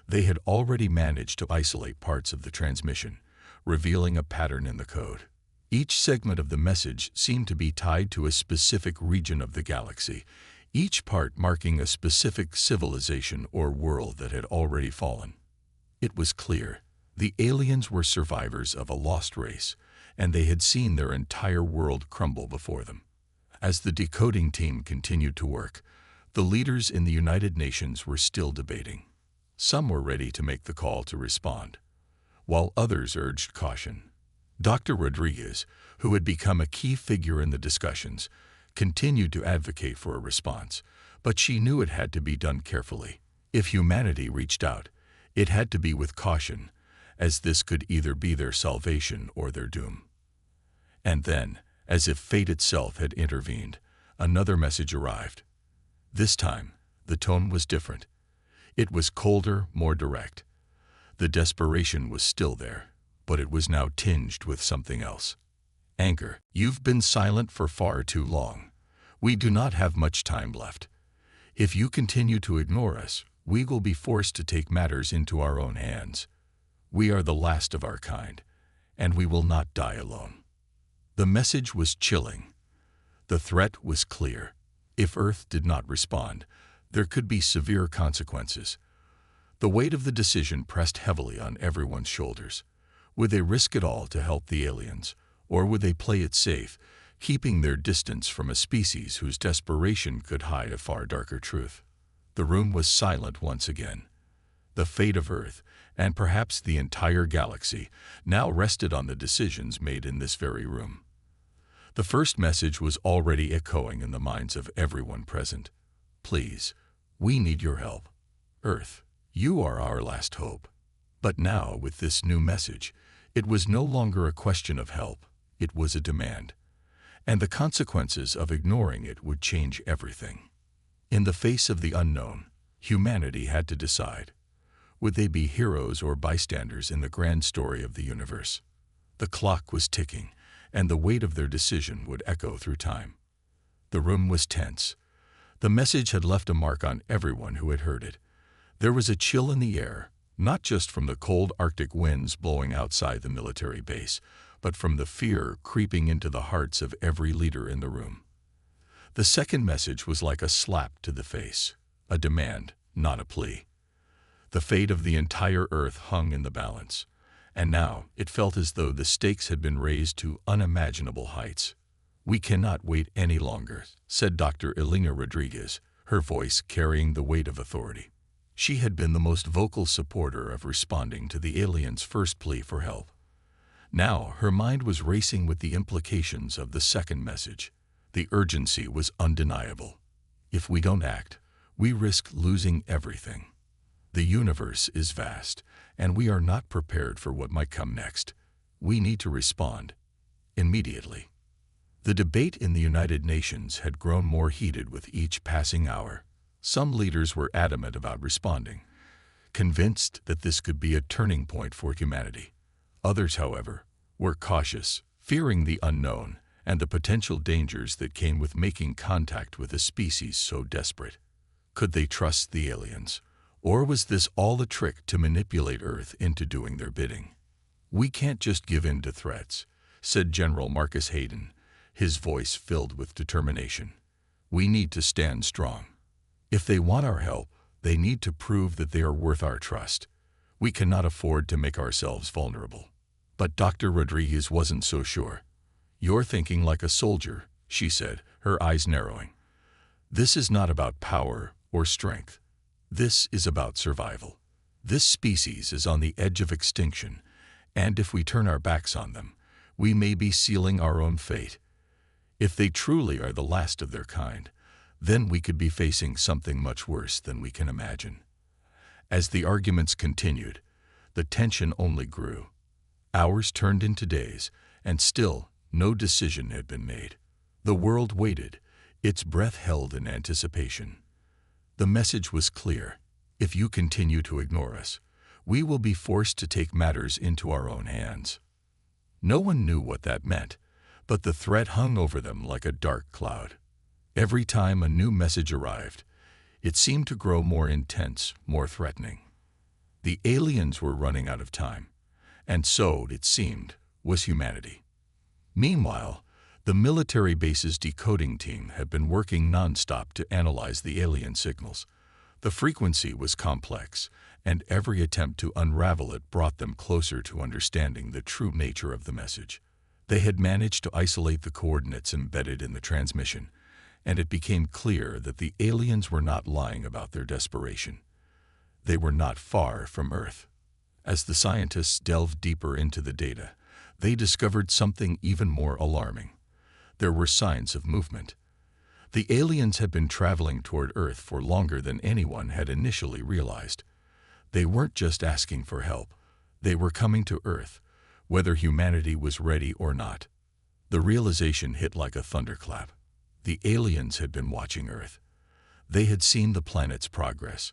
They had already managed to isolate parts of the transmission, revealing a pattern in the code. Each segment of the message seemed to be tied to a specific region of the galaxy, each part marking a specific civilization or world that had already fallen. It was clear. The aliens were survivors of a lost race, and they had seen their entire world crumble before them. As the decoding team continued to work, the leaders in the United Nations were still debating. Some were ready to make the call to respond, while others urged caution. Dr. Rodriguez, who had become a key figure in the discussions, continued to advocate for a response, but she knew it had to be done carefully. If humanity reached out, it had to be with caution, as this could either be their salvation or their doom. And then, as if fate itself had intervened, another message arrived. This time, the tone was different. It was colder, more direct. The desperation was still there, but it was now tinged with something else. "Anger, you've been silent for far too long. We do not have much time left. If you continue to ignore us, we will be forced to take matters into our own hands. We are the last of our kind, and we will not die alone." The message was chilling. The threat was clear. If Earth did not respond, there could be severe consequences. The weight of the decision pressed heavily on everyone's shoulders. Would they risk it all to help the aliens, or would they play it safe, keeping their distance from a species whose desperation could hide a far darker truth? The room was silent once again. The fate of Earth, and perhaps the entire galaxy, now rested on the decisions made in this very room. The first message was already echoing in the minds of everyone present. "Please, we need your help. Earth, you are our last hope." But now, with this new message, it was no longer a question of help, it was a demand. And the consequences of ignoring it would change everything. In the face of the unknown, humanity had to decide. Would they be heroes or bystanders in the grand story of the universe? The clock was ticking, and the weight of their decision would echo through time. The room was tense. The message had left a mark on everyone who had heard it. There was a chill in the air, not just from the cold Arctic winds blowing outside the military base, but from the fear creeping into the hearts of every leader in the room. The second message was like a slap to the face, a demand, not a plea. The fate of the entire Earth hung in the balance, and now it felt as though the stakes had been raised to unimaginable heights. "We cannot wait any longer," said Dr. Elena Rodriguez, her voice carrying the weight of authority. She had been the most vocal supporter of responding to the aliens' first plea for help. Now her mind was racing with the implications of the second message. The urgency was undeniable. If we don't act, we risk losing everything. The universe is vast, and we are not prepared for what might come next. We need to respond immediately. The debate in the United Nations had grown more heated with each passing hour. Some leaders were adamant about responding, convinced that this could be a turning point for humanity. Others, however, were cautious, fearing the unknown and the potential dangers that came with making contact with a species so desperate. Could they trust the aliens? Or was this all a trick to manipulate Earth into doing their bidding? "We can't just give in to threats," said General Marcus Hayden, his voice filled with determination. "We need to stand strong. If they want our help, they need to prove that they are worth our trust. We cannot afford to make ourselves vulnerable." But Dr. Rodriguez wasn't so sure. "You're thinking like a soldier," she said, her eyes narrowing. "This is not about power or strength. This is about survival. This species is on the edge of extinction, and if we turn our backs on them, we may be sealing our own fate. If they truly are the last of their kind, then we could be facing something much worse than we can imagine." As the arguments continued, the tension only grew. Hours turned into days, and still no decision had been made. The world waited, its breath held in anticipation. The message was clear: if you continue to ignore us, we will be forced to take matters into our own hands. No one knew what that meant, but the threat hung over them like a dark cloud. Every time a new message arrived, it seemed to grow more intense, more threatening. The aliens were running out of time, and so, it seemed, was humanity. Meanwhile, the military base's decoding team had been working nonstop to analyze the alien signals. The frequency was complex, and every attempt to unravel it brought them closer to understanding the true nature of the message. They had managed to isolate the coordinates embedded in the transmission, and it became clear that the aliens were not lying about their desperation. They were not far from Earth. As the scientists delved deeper into the data, they discovered something even more alarming. There were signs of movement. The aliens had been traveling toward Earth for longer than anyone had initially realized. They weren't just asking for help. They were coming to Earth, whether humanity was ready or not. The realization hit like a thunderclap. The aliens had been watching Earth. They had seen the planet's progress,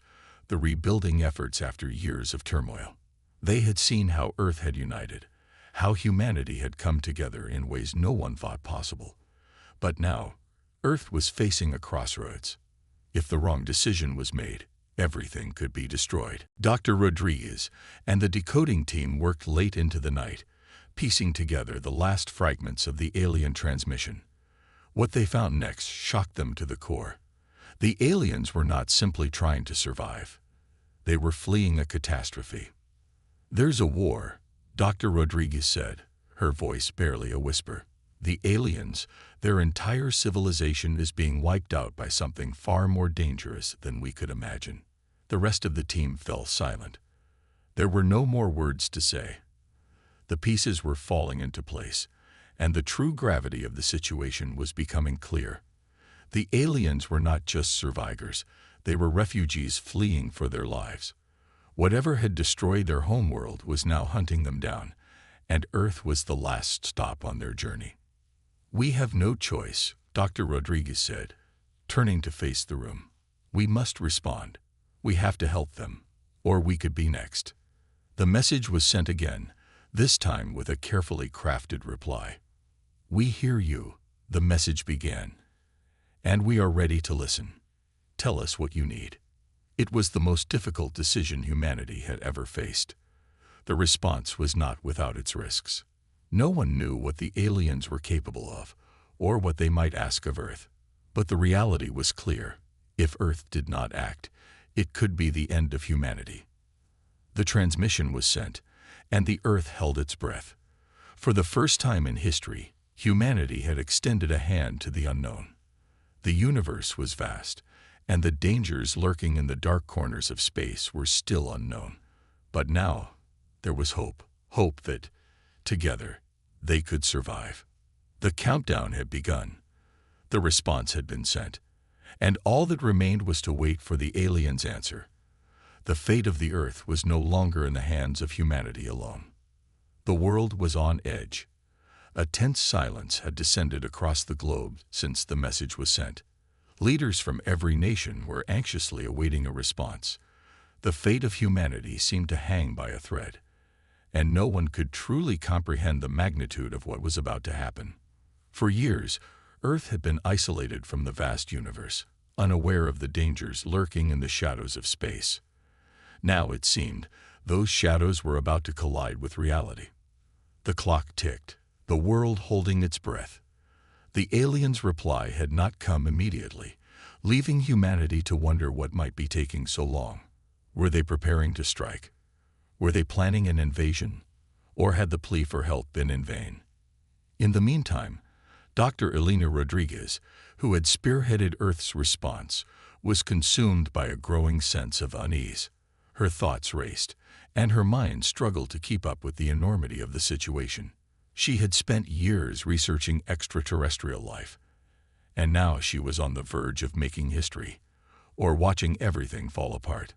the rebuilding efforts after years of turmoil. They had seen how Earth had united, how humanity had come together in ways no one thought possible. But now, Earth was facing a crossroads. If the wrong decision was made, everything could be destroyed. Dr. Rodriguez and the decoding team worked late into the night, piecing together the last fragments of the alien transmission. What they found next shocked them to the core. The aliens were not simply trying to survive. They were fleeing a catastrophe. "There's a war," Dr. Rodriguez said, her voice barely a whisper. "The aliens, their entire civilization is being wiped out by something far more dangerous than we could imagine." The rest of the team fell silent. There were no more words to say. The pieces were falling into place, and the true gravity of the situation was becoming clear. The aliens were not just survivors, they were refugees fleeing for their lives. Whatever had destroyed their homeworld was now hunting them down, and Earth was the last stop on their journey. "We have no choice," Dr. Rodriguez said, turning to face the room. "We must respond. We have to help them, or we could be next." The message was sent again, this time with a carefully crafted reply. "We hear you," the message began, "and we are ready to listen. Tell us what you need." It was the most difficult decision humanity had ever faced. The response was not without its risks. No one knew what the aliens were capable of, or what they might ask of Earth. But the reality was clear. If Earth did not act, it could be the end of humanity. The transmission was sent, and the Earth held its breath. For the first time in history, humanity had extended a hand to the unknown. The universe was vast, and the dangers lurking in the dark corners of space were still unknown. But now, there was hope. Hope that, together, they could survive. The countdown had begun. The response had been sent, and all that remained was to wait for the aliens' answer. The fate of the Earth was no longer in the hands of humanity alone. The world was on edge. A tense silence had descended across the globe since the message was sent. Leaders from every nation were anxiously awaiting a response. The fate of humanity seemed to hang by a thread, and no one could truly comprehend the magnitude of what was about to happen. For years, Earth had been isolated from the vast universe, unaware of the dangers lurking in the shadows of space. Now, it seemed, those shadows were about to collide with reality. The clock ticked, the world holding its breath. The aliens' reply had not come immediately, leaving humanity to wonder what might be taking so long. Were they preparing to strike? Were they planning an invasion? Or had the plea for help been in vain? In the meantime, Dr. Elena Rodriguez, who had spearheaded Earth's response, was consumed by a growing sense of unease. Her thoughts raced, and her mind struggled to keep up with the enormity of the situation. She had spent years researching extraterrestrial life, and now she was on the verge of making history, or watching everything fall apart.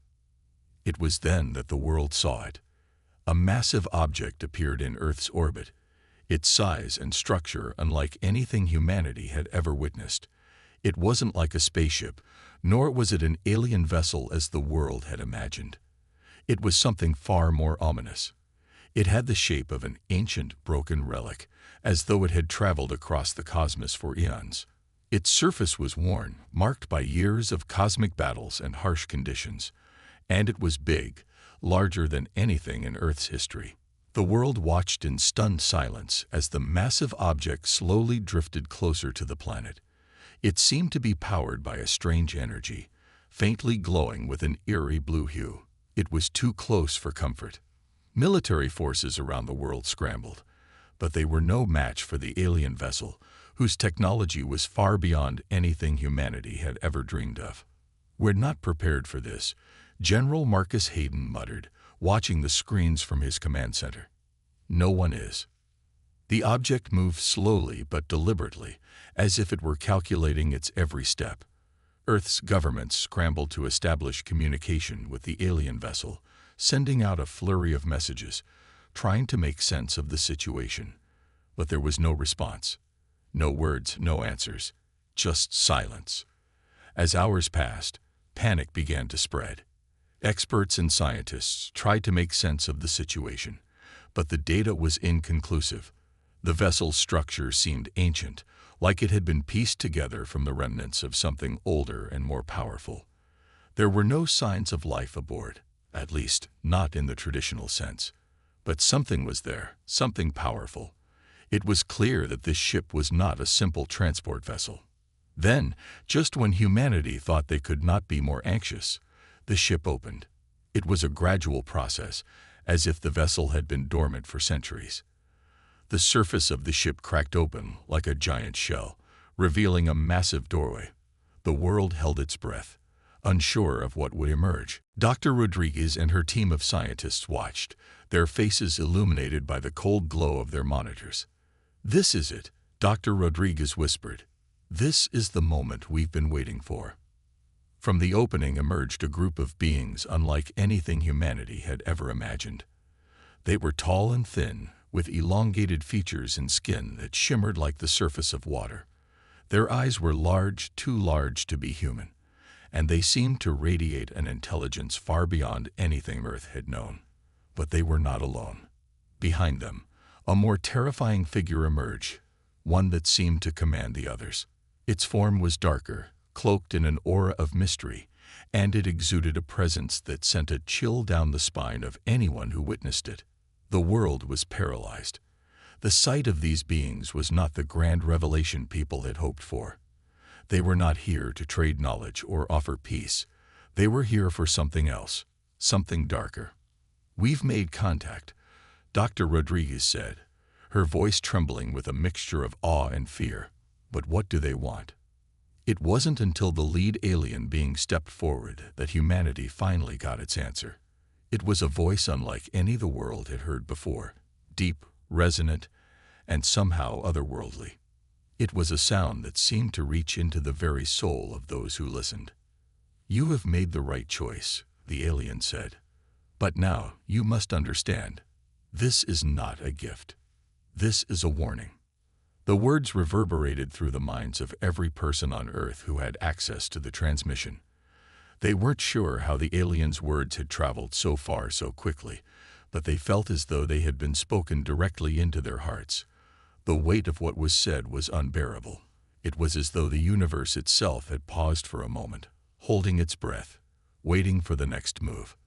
It was then that the world saw it. A massive object appeared in Earth's orbit, its size and structure unlike anything humanity had ever witnessed. It wasn't like a spaceship, nor was it an alien vessel as the world had imagined. It was something far more ominous. It had the shape of an ancient, broken relic, as though it had traveled across the cosmos for eons. Its surface was worn, marked by years of cosmic battles and harsh conditions. And it was big, larger than anything in Earth's history. The world watched in stunned silence as the massive object slowly drifted closer to the planet. It seemed to be powered by a strange energy, faintly glowing with an eerie blue hue. It was too close for comfort. Military forces around the world scrambled, but they were no match for the alien vessel, whose technology was far beyond anything humanity had ever dreamed of. "We're not prepared for this," General Marcus Hayden muttered, watching the screens from his command center. "No one is." The object moved slowly but deliberately, as if it were calculating its every step. Earth's governments scrambled to establish communication with the alien vessel, sending out a flurry of messages, trying to make sense of the situation. But there was no response. No words, no answers, just silence. As hours passed, panic began to spread. Experts and scientists tried to make sense of the situation, but the data was inconclusive. The vessel's structure seemed ancient, like it had been pieced together from the remnants of something older and more powerful. There were no signs of life aboard, at least not in the traditional sense. But something was there, something powerful. It was clear that this ship was not a simple transport vessel. Then, just when humanity thought they could not be more anxious, the ship opened. It was a gradual process, as if the vessel had been dormant for centuries. The surface of the ship cracked open like a giant shell, revealing a massive doorway. The world held its breath, unsure of what would emerge. Dr. Rodriguez and her team of scientists watched, their faces illuminated by the cold glow of their monitors. "This is it," Dr. Rodriguez whispered. "This is the moment we've been waiting for." From the opening emerged a group of beings unlike anything humanity had ever imagined. They were tall and thin, with elongated features and skin that shimmered like the surface of water. Their eyes were large, too large to be human, and they seemed to radiate an intelligence far beyond anything Earth had known. But they were not alone. Behind them, a more terrifying figure emerged, one that seemed to command the others. Its form was darker, cloaked in an aura of mystery, and it exuded a presence that sent a chill down the spine of anyone who witnessed it. The world was paralyzed. The sight of these beings was not the grand revelation people had hoped for. They were not here to trade knowledge or offer peace. They were here for something else, something darker. "We've made contact," Dr. Rodriguez said, her voice trembling with a mixture of awe and fear. "But what do they want?" It wasn't until the lead alien being stepped forward that humanity finally got its answer. It was a voice unlike any the world had heard before, deep, resonant, and somehow otherworldly. It was a sound that seemed to reach into the very soul of those who listened. "You have made the right choice," the alien said. "But now you must understand, this is not a gift. This is a warning." The words reverberated through the minds of every person on Earth who had access to the transmission. They weren't sure how the aliens' words had traveled so far so quickly, but they felt as though they had been spoken directly into their hearts. The weight of what was said was unbearable. It was as though the universe itself had paused for a moment, holding its breath, waiting for the next move.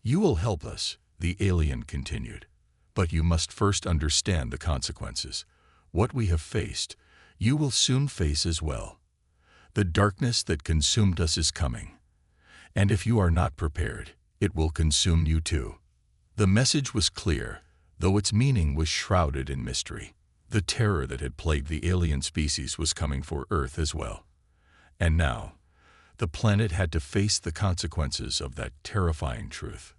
"You will help us," the alien continued, "but you must first understand the consequences. What we have faced, you will soon face as well. The darkness that consumed us is coming. And if you are not prepared, it will consume you too." The message was clear, though its meaning was shrouded in mystery. The terror that had plagued the alien species was coming for Earth as well. And now, the planet had to face the consequences of that terrifying truth.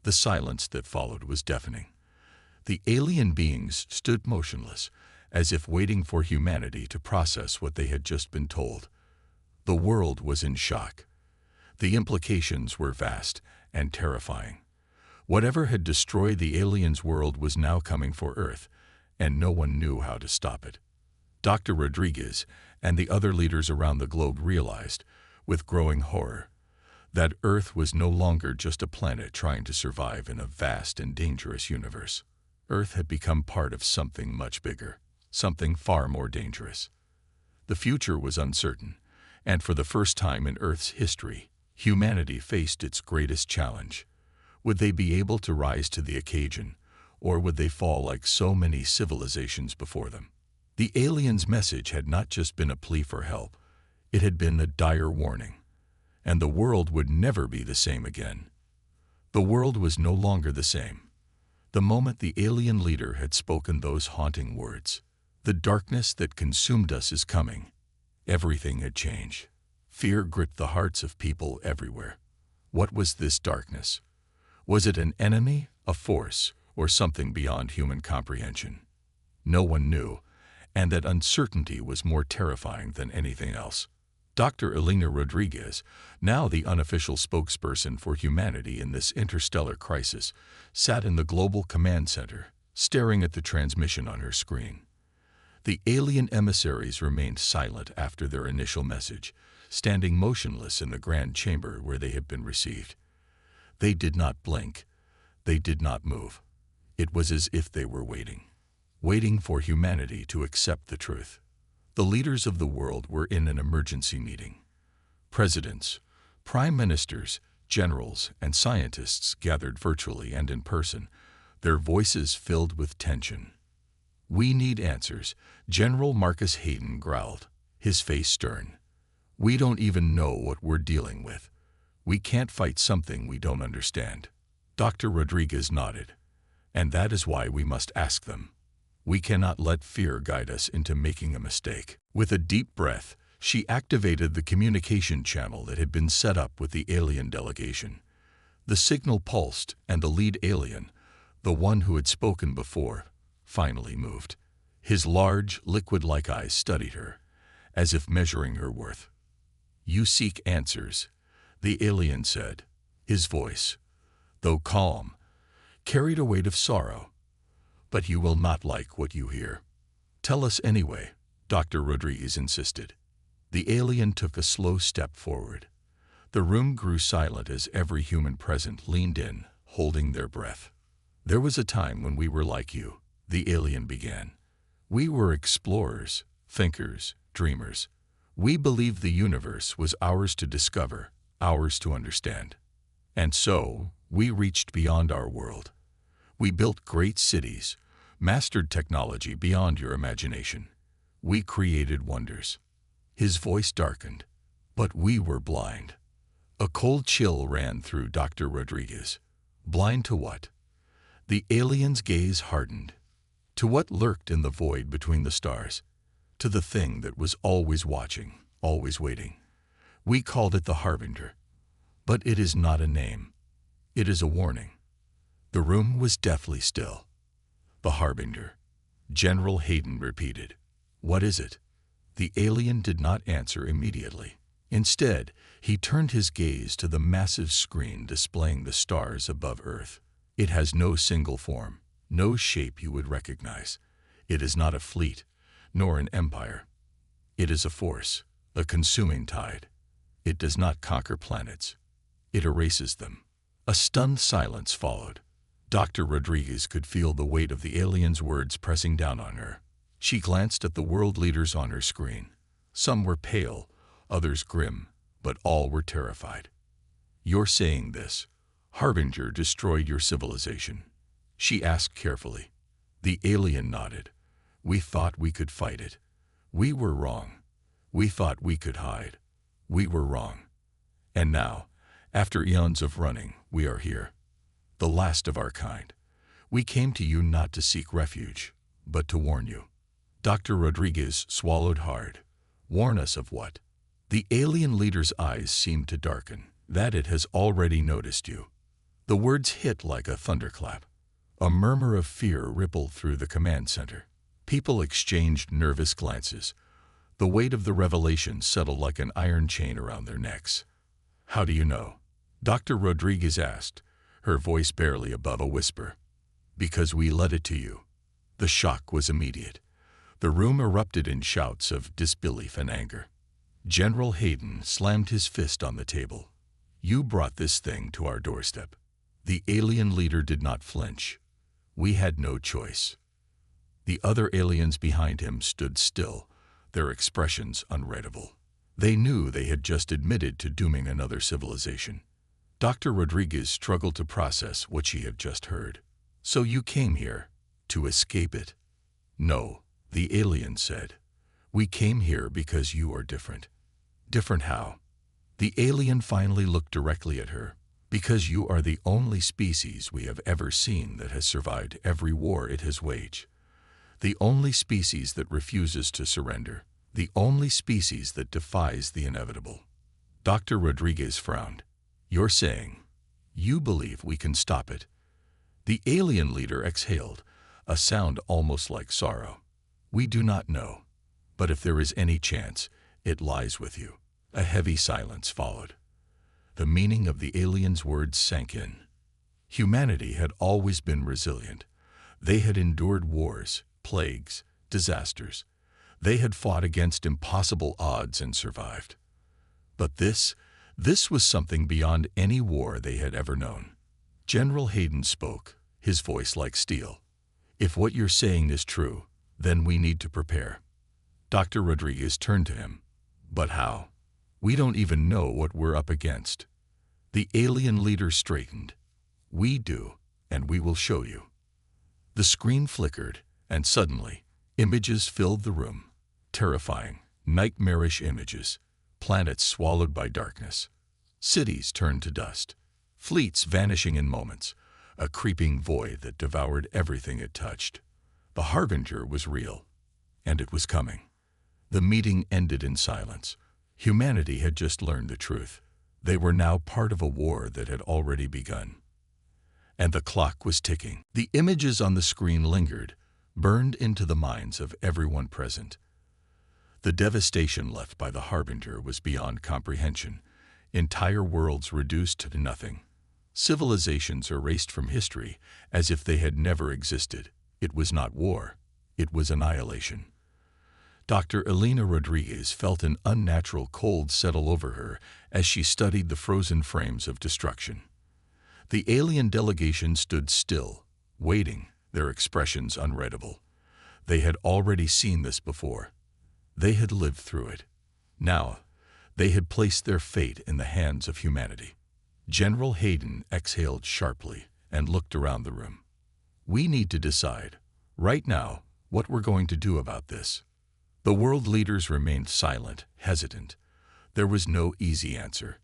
The silence that followed was deafening. The alien beings stood motionless, as if waiting for humanity to process what they had just been told. The world was in shock. The implications were vast and terrifying. Whatever had destroyed the aliens' world was now coming for Earth, and no one knew how to stop it. Dr. Rodriguez and the other leaders around the globe realized, with growing horror, that Earth was no longer just a planet trying to survive in a vast and dangerous universe. Earth had become part of something much bigger, something far more dangerous. The future was uncertain, and for the first time in Earth's history, humanity faced its greatest challenge. Would they be able to rise to the occasion, or would they fall like so many civilizations before them? The aliens' message had not just been a plea for help, it had been a dire warning, and the world would never be the same again. The world was no longer the same. The moment the alien leader had spoken those haunting words, "The darkness that consumed us is coming," everything had changed. Fear gripped the hearts of people everywhere. What was this darkness? Was it an enemy, a force, or something beyond human comprehension? No one knew, and that uncertainty was more terrifying than anything else. Dr. Elena Rodriguez, now the unofficial spokesperson for humanity in this interstellar crisis, sat in the Global Command Center, staring at the transmission on her screen. The alien emissaries remained silent after their initial message, standing motionless in the grand chamber where they had been received. They did not blink. They did not move. It was as if they were waiting for humanity to accept the truth. The leaders of the world were in an emergency meeting. Presidents, prime ministers, generals, and scientists gathered virtually and in person, their voices filled with tension. "We need answers," General Marcus Hayden growled, his face stern. "We don't even know what we're dealing with. We can't fight something we don't understand." Dr. Rodriguez nodded. "And that is why we must ask them. We cannot let fear guide us into making a mistake." With a deep breath, she activated the communication channel that had been set up with the alien delegation. The signal pulsed, and the lead alien, the one who had spoken before, finally moved. His large, liquid-like eyes studied her, as if measuring her worth. "You seek answers," the alien said, his voice, though calm, carried a weight of sorrow. "But you will not like what you hear." "Tell us anyway," Dr. Rodriguez insisted. The alien took a slow step forward. The room grew silent as every human present leaned in, holding their breath. "There was a time when we were like you," the alien began. "We were explorers, thinkers, dreamers. We believed the universe was ours to discover, ours to understand. And so, we reached beyond our world. We built great cities, mastered technology beyond your imagination. We created wonders." His voice darkened. "But we were blind." A cold chill ran through Dr. Rodriguez. Blind to what? The alien's gaze hardened. To what lurked in the void between the stars? To the thing that was always watching, always waiting. "We called it the Harbinger. But it is not a name. It is a warning." The room was deathly still. "The Harbinger," General Hayden repeated. "What is it?" The alien did not answer immediately. Instead, he turned his gaze to the massive screen displaying the stars above Earth. "It has no single form, no shape you would recognize. It is not a fleet, nor an empire. It is a force, a consuming tide. It does not conquer planets. It erases them. A stunned silence followed. Dr. Rodriguez could feel the weight of the alien's words pressing down on her. She glanced at the world leaders on her screen. Some were pale, others grim, but all were terrified. "You're saying this Harbinger destroyed your civilization?" she asked carefully. The alien nodded. "We thought we could fight it. We were wrong. We thought we could hide. We were wrong. And now, after eons of running, we are here. The last of our kind. We came to you not to seek refuge, but to warn you." Dr. Rodriguez swallowed hard. "Warn us of what?" The alien leader's eyes seemed to darken. "That it has already noticed you." The words hit like a thunderclap. A murmur of fear rippled through the command center. People exchanged nervous glances. The weight of the revelation settled like an iron chain around their necks. "How do you know?" Dr. Rodriguez asked, her voice barely above a whisper. "Because we led it to you." The shock was immediate. The room erupted in shouts of disbelief and anger. General Hayden slammed his fist on the table. "You brought this thing to our doorstep." The alien leader did not flinch. "We had no choice." The other aliens behind him stood still, their expressions unreadable. They knew they had just admitted to dooming another civilization. Dr. Rodriguez struggled to process what she had just heard. "So you came here to escape it?" "No," the alien said. "We came here because you are different." "Different how?" The alien finally looked directly at her. "Because you are the only species we have ever seen that has survived every war it has waged. The only species that refuses to surrender. The only species that defies the inevitable." Dr. Rodriguez frowned. "You're saying you believe we can stop it?" The alien leader exhaled, a sound almost like sorrow. "We do not know, but if there is any chance, it lies with you." A heavy silence followed. The meaning of the alien's words sank in. Humanity had always been resilient. They had endured wars, plagues, disasters. They had fought against impossible odds and survived. But this was something beyond any war they had ever known. General Hayden spoke, his voice like steel. "If what you're saying is true, then we need to prepare." Dr. Rodriguez turned to him. "But how? We don't even know what we're up against." The alien leader straightened. "We do, and we will show you." The screen flickered, and suddenly, images filled the room. Terrifying, nightmarish images. Planets swallowed by darkness. Cities turned to dust. Fleets vanishing in moments. A creeping void that devoured everything it touched. The Harbinger was real, and it was coming. The meeting ended in silence. Humanity had just learned the truth. They were now part of a war that had already begun. And the clock was ticking. The images on the screen lingered, burned into the minds of everyone present. The devastation left by the Harbinger was beyond comprehension. Entire worlds reduced to nothing. Civilizations erased from history as if they had never existed. It was not war. It was annihilation. Dr. Elena Rodriguez felt an unnatural cold settle over her as she studied the frozen frames of destruction. The alien delegation stood still, waiting, their expressions unreadable. They had already seen this before. They had lived through it. Now, they had placed their fate in the hands of humanity. General Hayden exhaled sharply and looked around the room. "We need to decide, right now, what we're going to do about this." The world leaders remained silent, hesitant. There was no easy answer.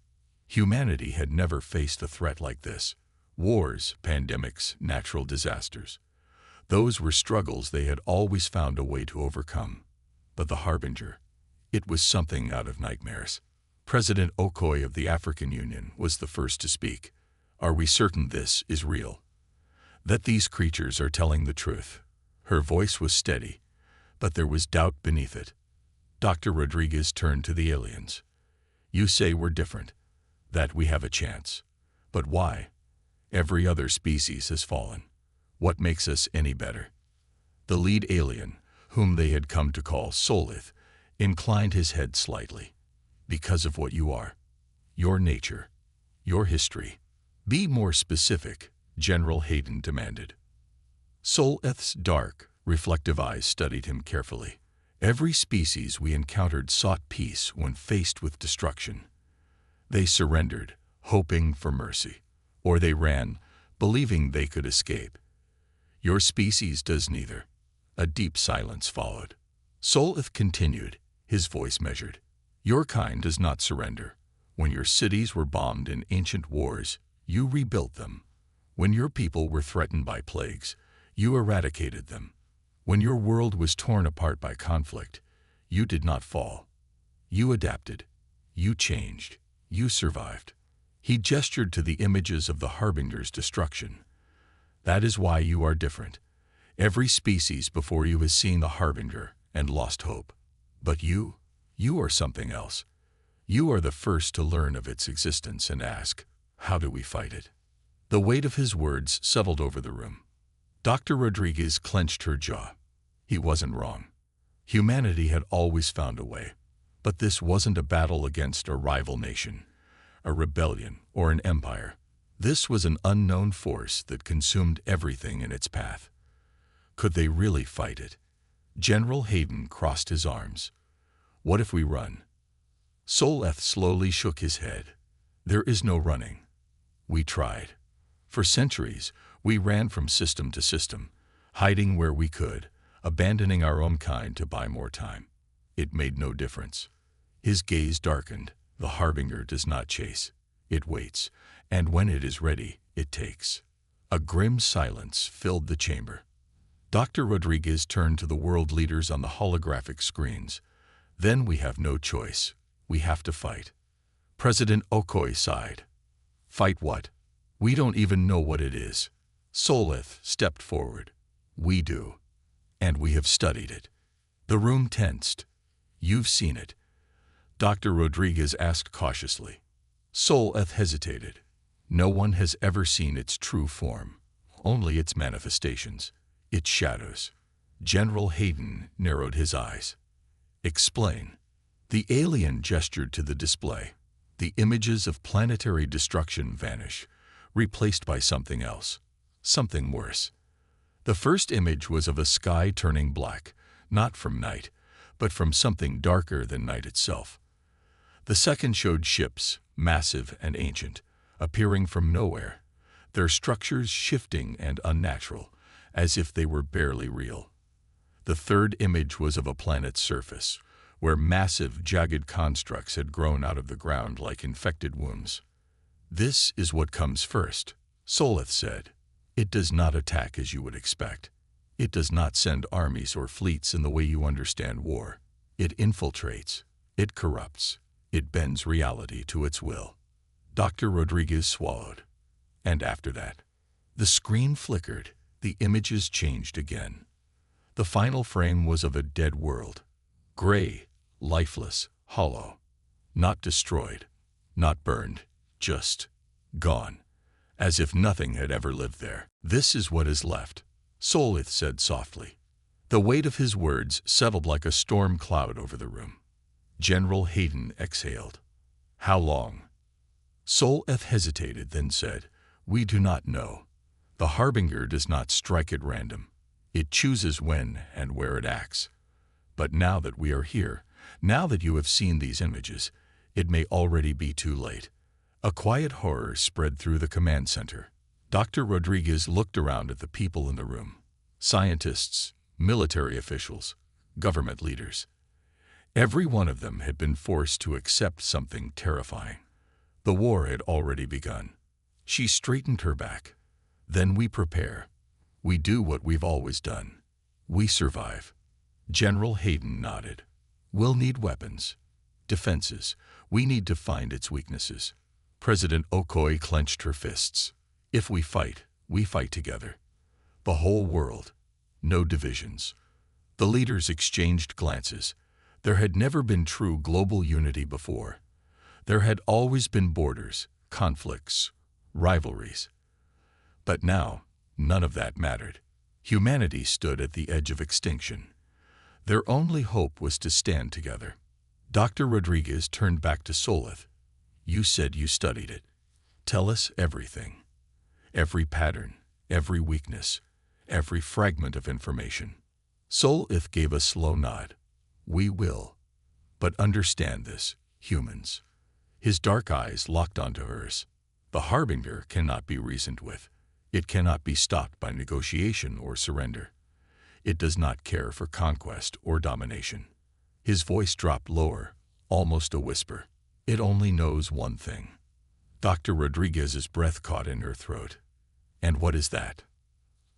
Humanity had never faced a threat like this. Wars, pandemics, natural disasters. Those were struggles they had always found a way to overcome. But the Harbinger, it was something out of nightmares. President Okoye of the African Union was the first to speak. "Are we certain this is real? That these creatures are telling the truth?" Her voice was steady, but there was doubt beneath it. Dr. Rodriguez turned to the aliens. "You say we're different, that we have a chance. But why? Every other species has fallen. What makes us any better?" The lead alien, whom they had come to call Solith, inclined his head slightly. Because of what you are, your nature, your history. Be more specific, General Hayden demanded. Solith's dark, reflective eyes studied him carefully. Every species we encountered sought peace when faced with destruction. They surrendered, hoping for mercy, or they ran, believing they could escape. Your species does neither. A deep silence followed. Solith continued, his voice measured. Your kind does not surrender. When your cities were bombed in ancient wars, you rebuilt them. When your people were threatened by plagues, you eradicated them. When your world was torn apart by conflict, you did not fall. You adapted. You changed. You survived. He gestured to the images of the Harbinger's destruction. That is why you are different. Every species before you has seen the Harbinger and lost hope. But you are something else. You are the first to learn of its existence and ask, how do we fight it? The weight of his words settled over the room. Dr. Rodriguez clenched her jaw. He wasn't wrong. Humanity had always found a way. But this wasn't a battle against a rival nation, a rebellion, or an empire. This was an unknown force that consumed everything in its path. Could they really fight it? General Hayden crossed his arms. What if we run? Soleth slowly shook his head. There is no running. We tried. For centuries, we ran from system to system, hiding where we could, abandoning our own kind to buy more time. It made no difference. His gaze darkened. The Harbinger does not chase. It waits, and when it is ready, it takes. A grim silence filled the chamber. Dr. Rodriguez turned to the world leaders on the holographic screens. Then we have no choice. We have to fight. President Okoye sighed. Fight what? We don't even know what it is. Solith stepped forward. We do. And we have studied it. The room tensed. You've seen it. Dr. Rodriguez asked cautiously. Solith hesitated. No one has ever seen its true form, only its manifestations, its shadows. General Hayden narrowed his eyes. Explain. The alien gestured to the display. The images of planetary destruction vanish, replaced by something else, something worse. The first image was of a sky turning black, not from night, but from something darker than night itself. The second showed ships, massive and ancient, appearing from nowhere, their structures shifting and unnatural, as if they were barely real. The third image was of a planet's surface, where massive, jagged constructs had grown out of the ground like infected wombs. This is what comes first, Solith said. It does not attack as you would expect. It does not send armies or fleets in the way you understand war. It infiltrates. It corrupts. It bends reality to its will. Dr. Rodriguez swallowed. And after that, the screen flickered. The images changed again. The final frame was of a dead world. Gray, lifeless, hollow. Not destroyed, not burned, just gone. As if nothing had ever lived there. This is what is left, Solith said softly. The weight of his words settled like a storm cloud over the room. General Hayden exhaled. How long? Solith hesitated, then said, We do not know. The Harbinger does not strike at random. It chooses when and where it acts. But now that we are here, now that you have seen these images, it may already be too late. A quiet horror spread through the command center. Dr. Rodriguez looked around at the people in the room. Scientists, military officials, government leaders. Every one of them had been forced to accept something terrifying. The war had already begun. She straightened her back. Then we prepare. We do what we've always done. We survive. General Hayden nodded. We'll need weapons. Defenses. We need to find its weaknesses. President Okoye clenched her fists. If we fight together. The whole world. No divisions. The leaders exchanged glances. There had never been true global unity before. There had always been borders, conflicts, rivalries. But now, none of that mattered. Humanity stood at the edge of extinction. Their only hope was to stand together. Dr. Rodriguez turned back to Solith. You said you studied it. Tell us everything. Every pattern, every weakness, every fragment of information. Solith gave a slow nod. We will. But understand this, humans. His dark eyes locked onto hers. The Harbinger cannot be reasoned with. It cannot be stopped by negotiation or surrender. It does not care for conquest or domination. His voice dropped lower, almost a whisper. It only knows one thing. Dr. Rodriguez's breath caught in her throat. And what is that?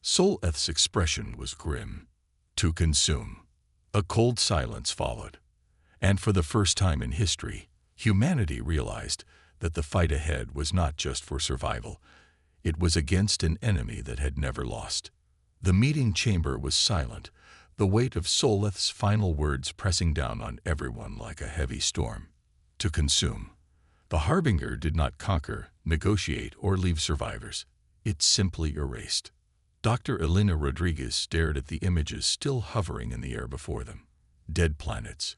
Soleth's expression was grim. To consume. A cold silence followed. And for the first time in history, humanity realized that the fight ahead was not just for survival. It was against an enemy that had never lost. The meeting chamber was silent, the weight of Soleth's final words pressing down on everyone like a heavy storm. To consume. The Harbinger did not conquer, negotiate, or leave survivors. It simply erased. Dr. Elena Rodriguez stared at the images still hovering in the air before them. Dead planets.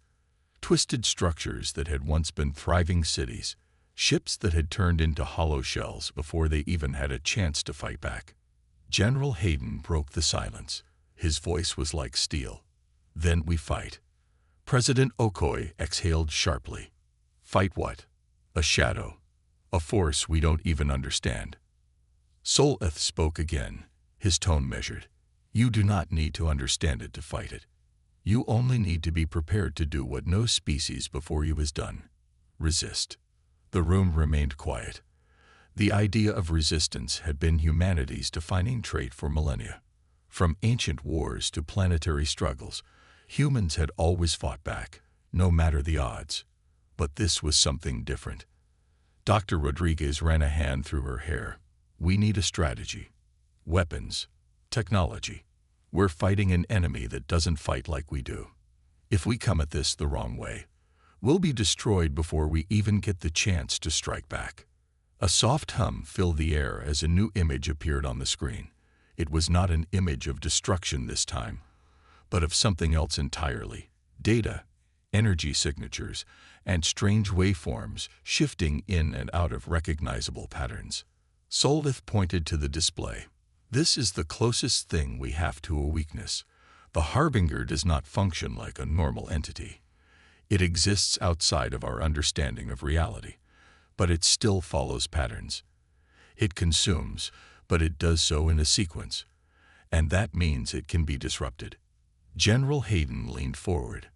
Twisted structures that had once been thriving cities. Ships that had turned into hollow shells before they even had a chance to fight back. General Hayden broke the silence. His voice was like steel. Then we fight. President Okoye exhaled sharply. Fight what? A shadow. A force we don't even understand. Soleth spoke again, his tone measured. You do not need to understand it to fight it. You only need to be prepared to do what no species before you has done. Resist. The room remained quiet. The idea of resistance had been humanity's defining trait for millennia. From ancient wars to planetary struggles, humans had always fought back, no matter the odds. But this was something different. Dr. Rodriguez ran a hand through her hair. We need a strategy. Weapons. Technology. We're fighting an enemy that doesn't fight like we do. If we come at this the wrong way, we'll be destroyed before we even get the chance to strike back. A soft hum filled the air as a new image appeared on the screen. It was not an image of destruction this time, but of something else entirely. Data, energy signatures, and strange waveforms shifting in and out of recognizable patterns. Solith pointed to the display. This is the closest thing we have to a weakness. The Harbinger does not function like a normal entity. It exists outside of our understanding of reality, but it still follows patterns. It consumes, but it does so in a sequence, and that means it can be disrupted. General Hayden leaned forward.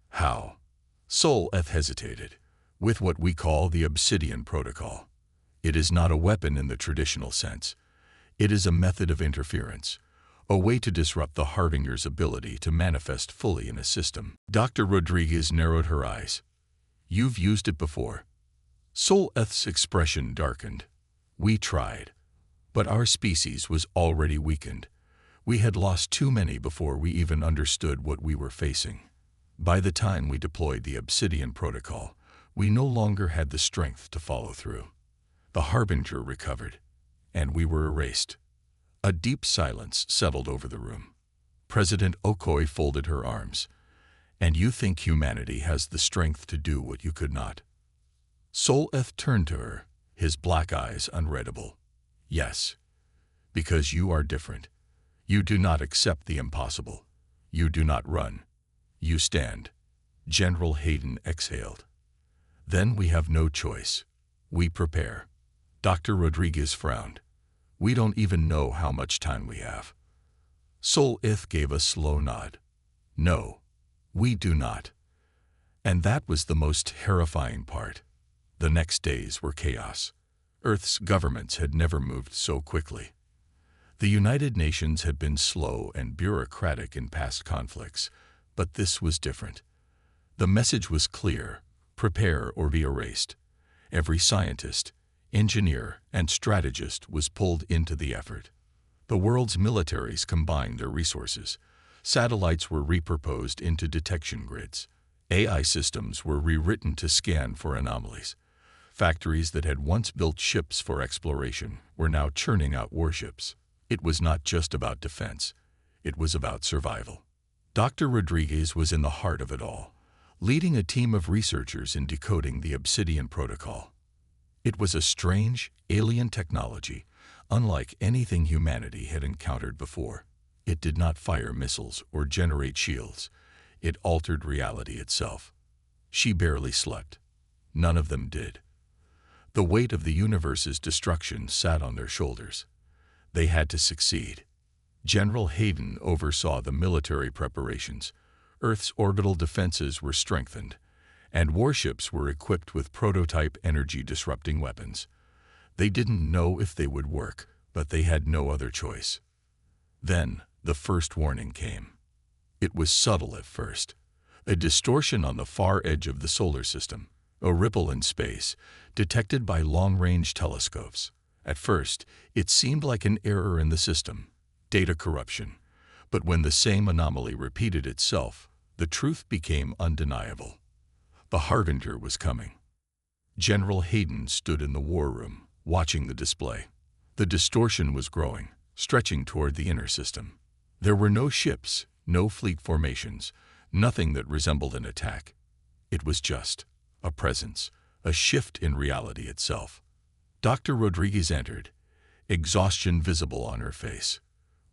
How? Soleth hesitated. With what we call the Obsidian Protocol. It is not a weapon in the traditional sense. It is a method of interference, a way to disrupt the Harbinger's ability to manifest fully in a system. Dr. Rodriguez narrowed her eyes. You've used it before. Soleth's expression darkened. We tried, but our species was already weakened. We had lost too many before we even understood what we were facing. By the time we deployed the Obsidian Protocol, we no longer had the strength to follow through. The Harbinger recovered, and we were erased. A deep silence settled over the room. President Okoye folded her arms. And you think humanity has the strength to do what you could not? Soleth turned to her, his black eyes unreadable. Yes, because you are different. You do not accept the impossible. You do not run. You stand. General Hayden exhaled. Then we have no choice. We prepare. Dr. Rodriguez frowned. We don't even know how much time we have. Solith gave a slow nod. No, we do not. And that was the most terrifying part. The next days were chaos. Earth's governments had never moved so quickly. The United Nations had been slow and bureaucratic in past conflicts, but this was different. The message was clear: prepare or be erased. Every scientist, engineer, and strategist was pulled into the effort. The world's militaries combined their resources. Satellites were repurposed into detection grids. AI systems were rewritten to scan for anomalies. Factories that had once built ships for exploration were now churning out warships. It was not just about defense. It was about survival. Dr. Rodriguez was in the heart of it all, leading a team of researchers in decoding the Obsidian Protocol. It was a strange, alien technology, unlike anything humanity had encountered before. It did not fire missiles or generate shields. It altered reality itself. She barely slept. None of them did. The weight of the universe's destruction sat on their shoulders. They had to succeed. General Hayden oversaw the military preparations. Earth's orbital defenses were strengthened, and warships were equipped with prototype energy-disrupting weapons. They didn't know if they would work, but they had no other choice. Then, the first warning came. It was subtle at first. A distortion on the far edge of the solar system, a ripple in space, detected by long-range telescopes. At first, it seemed like an error in the system, data corruption. But when the same anomaly repeated itself, the truth became undeniable. The Harbinger was coming. General Hayden stood in the war room, watching the display. The distortion was growing, stretching toward the inner system. There were no ships, no fleet formations, nothing that resembled an attack. It was just a presence, a shift in reality itself. Dr. Rodriguez entered, exhaustion visible on her face.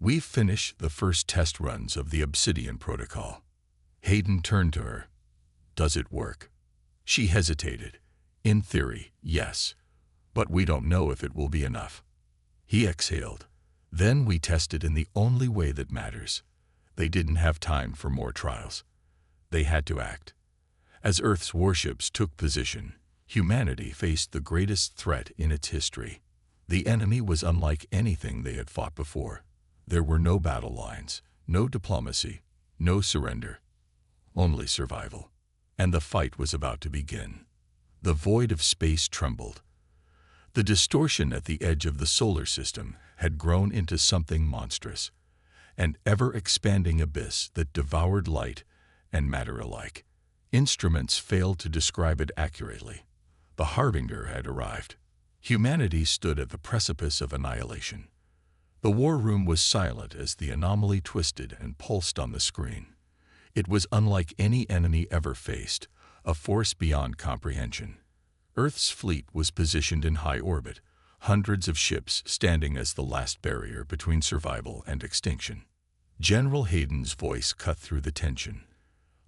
"We've finished the first test runs of the Obsidian Protocol." Hayden turned to her. "Does it work?" She hesitated. "In theory, yes. But we don't know if it will be enough." He exhaled. "Then we test it in the only way that matters." They didn't have time for more trials. They had to act. As Earth's warships took position, humanity faced the greatest threat in its history. The enemy was unlike anything they had fought before. There were no battle lines, no diplomacy, no surrender. Only survival. And the fight was about to begin. The void of space trembled. The distortion at the edge of the solar system had grown into something monstrous, an ever-expanding abyss that devoured light and matter alike. Instruments failed to describe it accurately. The Harbinger had arrived. Humanity stood at the precipice of annihilation. The war room was silent as the anomaly twisted and pulsed on the screen. It was unlike any enemy ever faced, a force beyond comprehension. Earth's fleet was positioned in high orbit, hundreds of ships standing as the last barrier between survival and extinction. General Hayden's voice cut through the tension.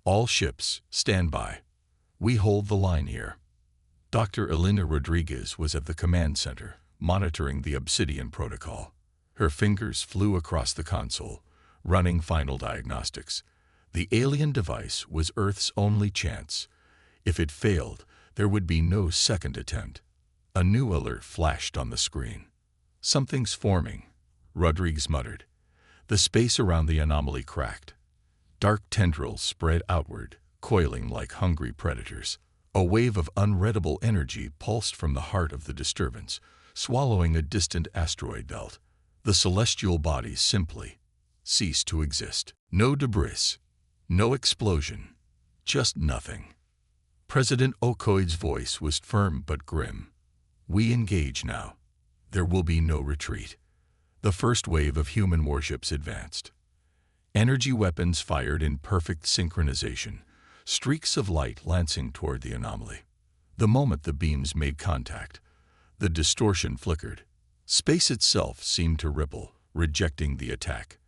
"All ships, stand by. We hold the line here." Dr. Elena Rodriguez was at the command center, monitoring the Obsidian Protocol. Her fingers flew across the console, running final diagnostics. The alien device was Earth's only chance. If it failed, there would be no second attempt. A new alert flashed on the screen. "Something's forming," Rodriguez muttered. The space around the anomaly cracked. Dark tendrils spread outward, coiling like hungry predators. A wave of unreadable energy pulsed from the heart of the disturbance, swallowing a distant asteroid belt. The celestial bodies simply ceased to exist. No debris, no explosion, just nothing. President Okoye's voice was firm but grim. "We engage now. There will be no retreat." The first wave of human warships advanced. Energy weapons fired in perfect synchronization, streaks of light lancing toward the anomaly. The moment the beams made contact, the distortion flickered. Space itself seemed to ripple, rejecting the attack.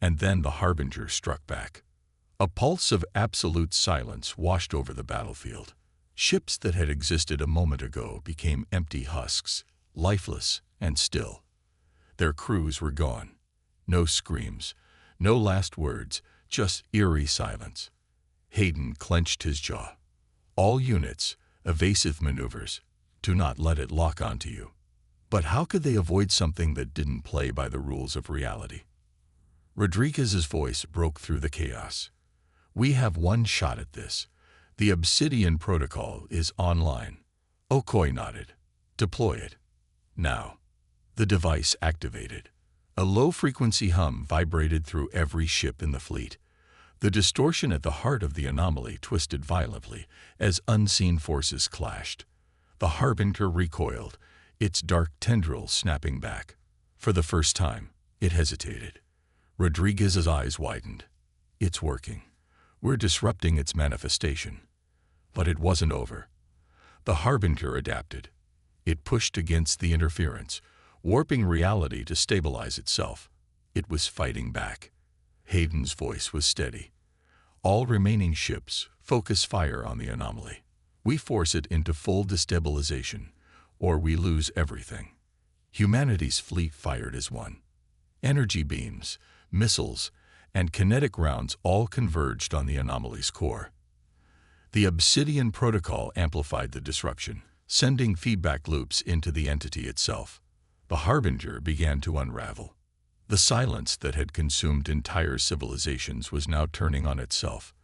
And then the Harbinger struck back. A pulse of absolute silence washed over the battlefield. Ships that had existed a moment ago became empty husks, lifeless and still. Their crews were gone. No screams, no last words, just eerie silence. Hayden clenched his jaw. "All units, evasive maneuvers. Do not let it lock onto you." But how could they avoid something that didn't play by the rules of reality? Rodriguez's voice broke through the chaos. "We have one shot at this. The Obsidian Protocol is online." Okoye nodded. "Deploy it. Now." The device activated. A low-frequency hum vibrated through every ship in the fleet. The distortion at the heart of the anomaly twisted violently as unseen forces clashed. The Harbinger recoiled, its dark tendrils snapping back. For the first time, it hesitated. Rodriguez's eyes widened. It's working. We're disrupting its manifestation. But it wasn't over. The Harbinger adapted. It pushed against the interference, warping reality to stabilize itself. It was fighting back. Hayden's voice was steady. All remaining ships focus fire on the anomaly. We force it into full destabilization, or we lose everything. Humanity's fleet fired as one. Energy beams, missiles, and kinetic rounds all converged on the anomaly's core. The Obsidian Protocol amplified the disruption, sending feedback loops into the entity itself. The Harbinger began to unravel. The silence that had consumed entire civilizations was now turning on itself.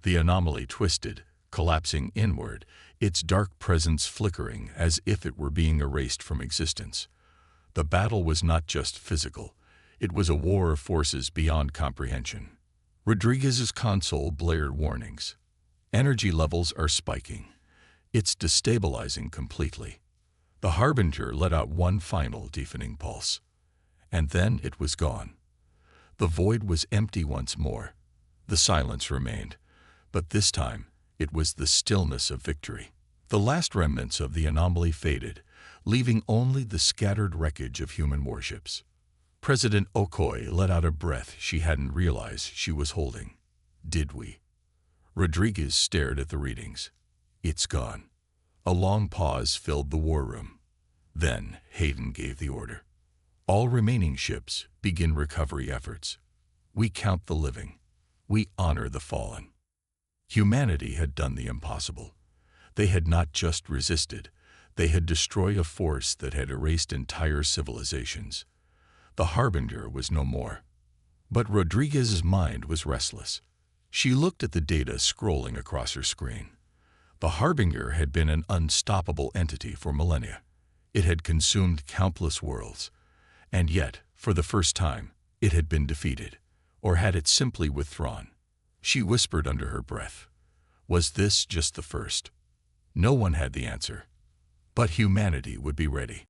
The anomaly twisted, collapsing inward, its dark presence flickering as if it were being erased from existence. The battle was not just physical. It was a war of forces beyond comprehension. Rodriguez's console blared warnings. Energy levels are spiking. It's destabilizing completely. The Harbinger let out one final deafening pulse. And then it was gone. The void was empty once more. The silence remained, but this time it was the stillness of victory. The last remnants of the anomaly faded, leaving only the scattered wreckage of human warships. President Okoye let out a breath she hadn't realized she was holding. Did we? Rodriguez stared at the readings. It's gone. A long pause filled the war room. Then Hayden gave the order. All remaining ships begin recovery efforts. We count the living. We honor the fallen. Humanity had done the impossible. They had not just resisted. They had destroyed a force that had erased entire civilizations. The Harbinger was no more. But Rodriguez's mind was restless. She looked at the data scrolling across her screen. The Harbinger had been an unstoppable entity for millennia. It had consumed countless worlds. And yet, for the first time, it had been defeated. Or had it simply withdrawn? She whispered under her breath. Was this just the first? No one had the answer. But humanity would be ready.